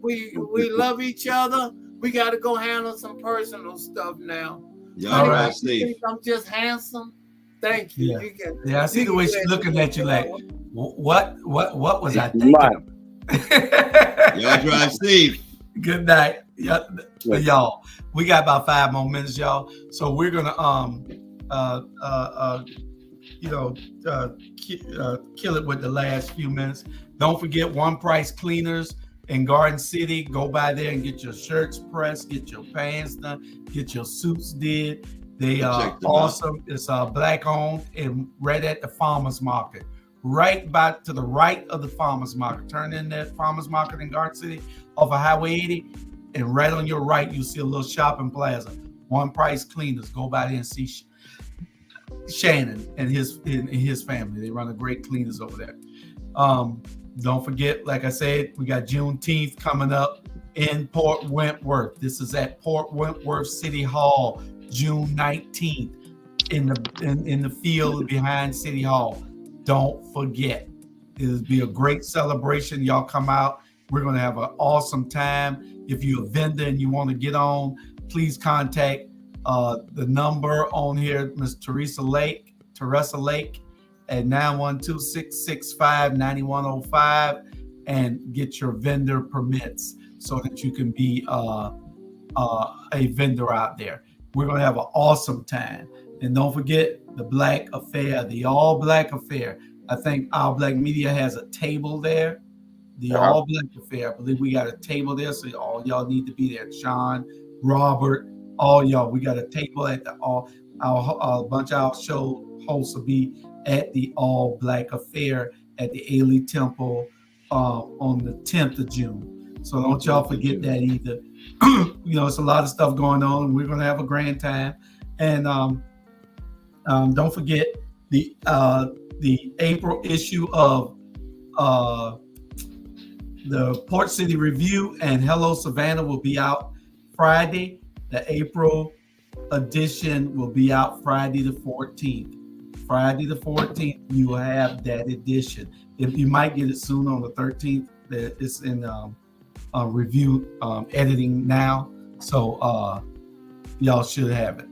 We love each other. We got to go handle some personal stuff now. Y'all drive safe. Think I'm just handsome. Thank you. Yeah, You I see the way she's looking at you like, what was I thinking of? Y'all drive safe. Good night, y'all. We got about 5 more minutes, y'all. So we're gonna kill it with the last few minutes. Don't forget One Price Cleaners in Garden City. Go by there and get your shirts pressed, get your pants done, get your suits did. They are awesome. It's black owned and right at the farmers market. Right to the right of the farmers market. Turn in that farmers market in Garden City off of Highway 80, and right on your right you'll see a little shopping plaza. One Price Cleaners. Go by there and see Shannon and his family. They run a great cleaners over there. Don't forget, like I said, we got Juneteenth coming up in Port Wentworth. This is at Port Wentworth City Hall, June 19th, in the field behind City Hall. Don't forget, it'll be a great celebration. Y'all come out. We're going to have an awesome time. If you're a vendor and you want to get on, please contact the number on here, Ms. Teresa Lake at 912-665-9105, and get your vendor permits so that you can be a vendor out there. We're going to have an awesome time. And don't forget the Black Affair, the All Black Affair. I think Our Black Media has a table there. The All Black Affair. I believe we got a table there, so all y'all need to be there. Sean, Robert, all y'all. We got a table at a bunch of our show hosts will be at the All Black Affair at the Ailey Temple on the 10th of June. So don't y'all forget that either. It's a lot of stuff going on. We're going to have a grand time. And don't forget the April issue of the Port City Review and Hello Savannah will be out Friday. The April edition will be out Friday the 14th. Friday the 14th, you will have that edition. If you might get it soon on the 13th, it's in review editing now. So y'all should have it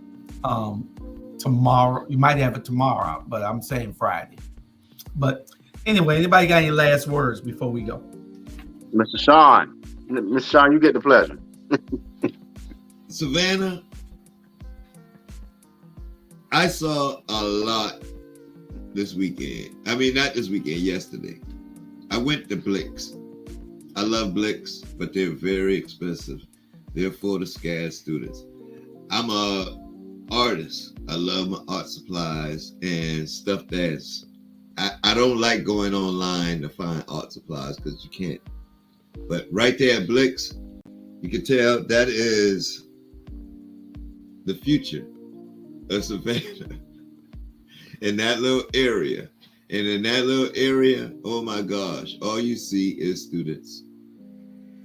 tomorrow. You might have it tomorrow, but I'm saying Friday. But anyway, anybody got any last words before we go? Mr. Sean, you get the pleasure. Savannah, I saw a lot this weekend. I mean, not this weekend, yesterday. I went to Blix. I love Blix, but they're very expensive. They're for the SCAD students. I'm a artist. I love my art supplies and stuff I don't like going online to find art supplies because you can't. But right there at Blix, you can tell that is the future of Savannah in that little area. And in that little area, oh my gosh, all you see is students.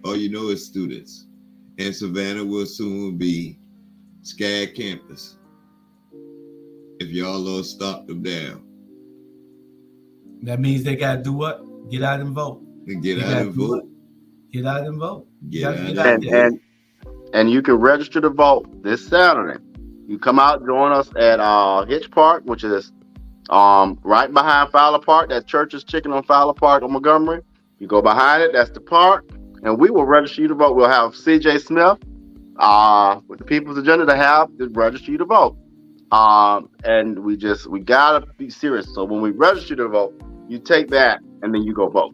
All you know is students. And Savannah will soon be SCAD campus. If y'all don't stop them down. That means they got to do what? Get out and vote. Get out and vote. Get out and vote. And you can register to vote this Saturday. You come out, join us at Hitch Park, which is right behind Fowler Park. That Church's Chicken on Fowler Park on Montgomery. You go behind it, that's the park. And we will register you to vote. We'll have CJ Smith with the People's Agenda to register you to vote. And we gotta be serious. So when we register you to vote, you take that and then you go vote.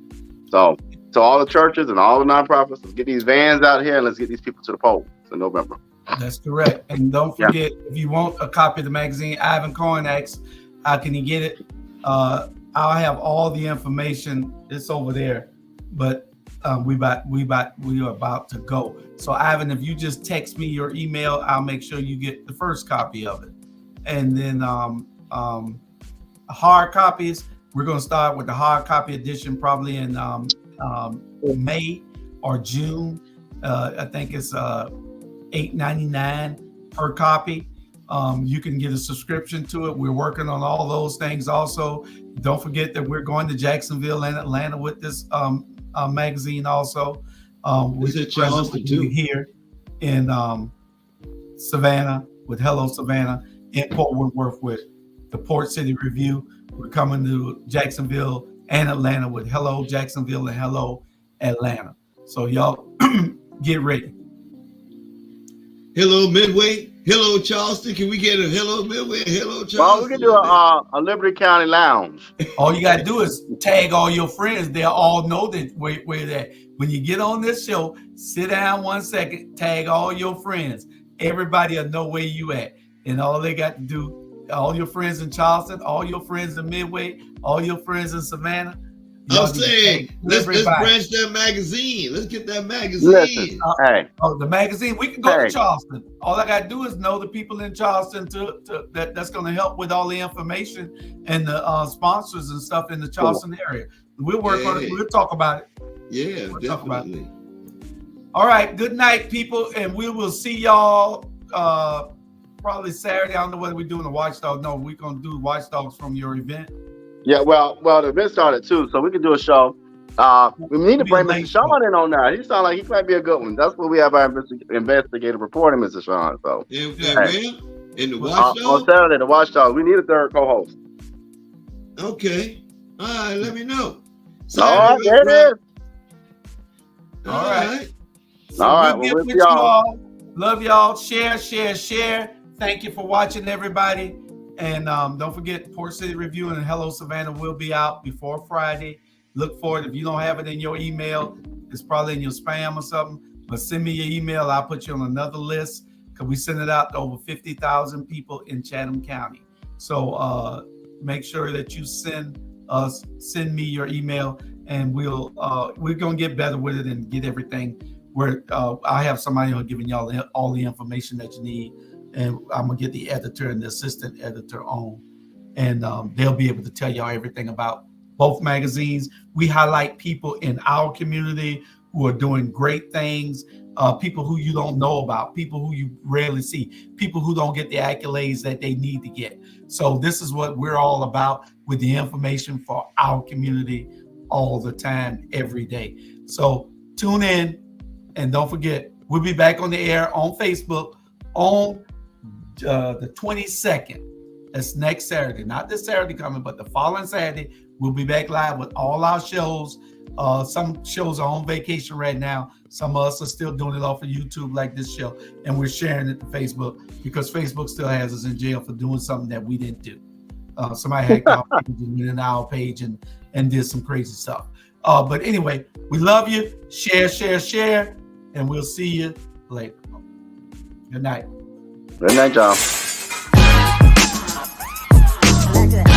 So to all the churches and all the nonprofits, let's get these vans out here and let's get these people to the polls in November. That's correct. And don't forget, if you want a copy of the magazine, Ivan Cohen asks, how can you get it? I'll have all the information. It's over there, but we are about to go. So Ivan, if you just text me your email, I'll make sure you get the first copy of it. And then hard copies, we're going to start with the hard copy edition probably in May or June. I think it's $8.99 per copy. You can get a subscription to it. We're working on all those things also. Don't forget that we're going to Jacksonville and Atlanta with this magazine also. We're Charleston too. Here in Savannah with Hello Savannah, in Port Woodworth with the Port City Review. We're coming to Jacksonville and Atlanta with Hello Jacksonville and Hello Atlanta. So y'all get ready. Hello Midway, hello Charleston. Can we get a hello Midway, hello Charleston? Well, we can do a Liberty County Lounge. All you gotta do is tag all your friends. They'll all know that where that. When you get on this show, sit down 1 second, tag all your friends. Everybody will know where you at. And all they got to do, all your friends in Charleston, all your friends in Midway, all your friends in Savannah. I'm saying, let's branch that magazine. Let's get that magazine. Listen, the magazine. We can go to Charleston. All I got to do is know the people in Charleston that's going to help with all the information and the sponsors and stuff in the Charleston area. We'll work on it. We'll talk about it. Yeah, definitely. All right. Good night, people. And we will see y'all probably Saturday. I don't know whether we're doing the Watchdogs. No, we're going to do Watchdogs from your event. Yeah, well, the event started too, so we can do a show. We need to bring Mr. Sean in on that. He sounds like he might be a good one. That's what we have our investigative reporting, Mr. Sean. So in the Watchdog? On Saturday, the Watchdog. We need a third co-host. Okay. All right, let me know. All right, there it is. All right. So all right, we'll with y'all. Love y'all. Share. Thank you for watching, everybody. And don't forget, Port City Review and Hello Savannah will be out before Friday. Look for it. If you don't have it in your email, it's probably in your spam or something. But send me your email. I'll put you on another list because we send it out to over 50,000 people in Chatham County. So make sure that you send me your email, and we're gonna get better with it and get everything where I have somebody who's giving y'all all the information that you need. And I'm gonna get the editor and the assistant editor on, and they'll be able to tell y'all everything about both magazines. We highlight people in our community who are doing great things, people who you don't know about, people who you rarely see, people who don't get the accolades that they need to get. So this is what we're all about, with the information for our community all the time, every day. So tune in, and don't forget, we'll be back on the air on Facebook on the 22nd. That's next Saturday, not this Saturday coming, but the following Saturday. We'll be back live with all our shows. Some shows are on vacation right now. Some of us are still doing it off of YouTube, like this show, and we're sharing it to Facebook because Facebook still has us in jail for doing something that we didn't do. Somebody hacked our page and went in our page and did some crazy stuff. But anyway, we love you. Share, and we'll see you later. Good night. Good night, y'all. Like that.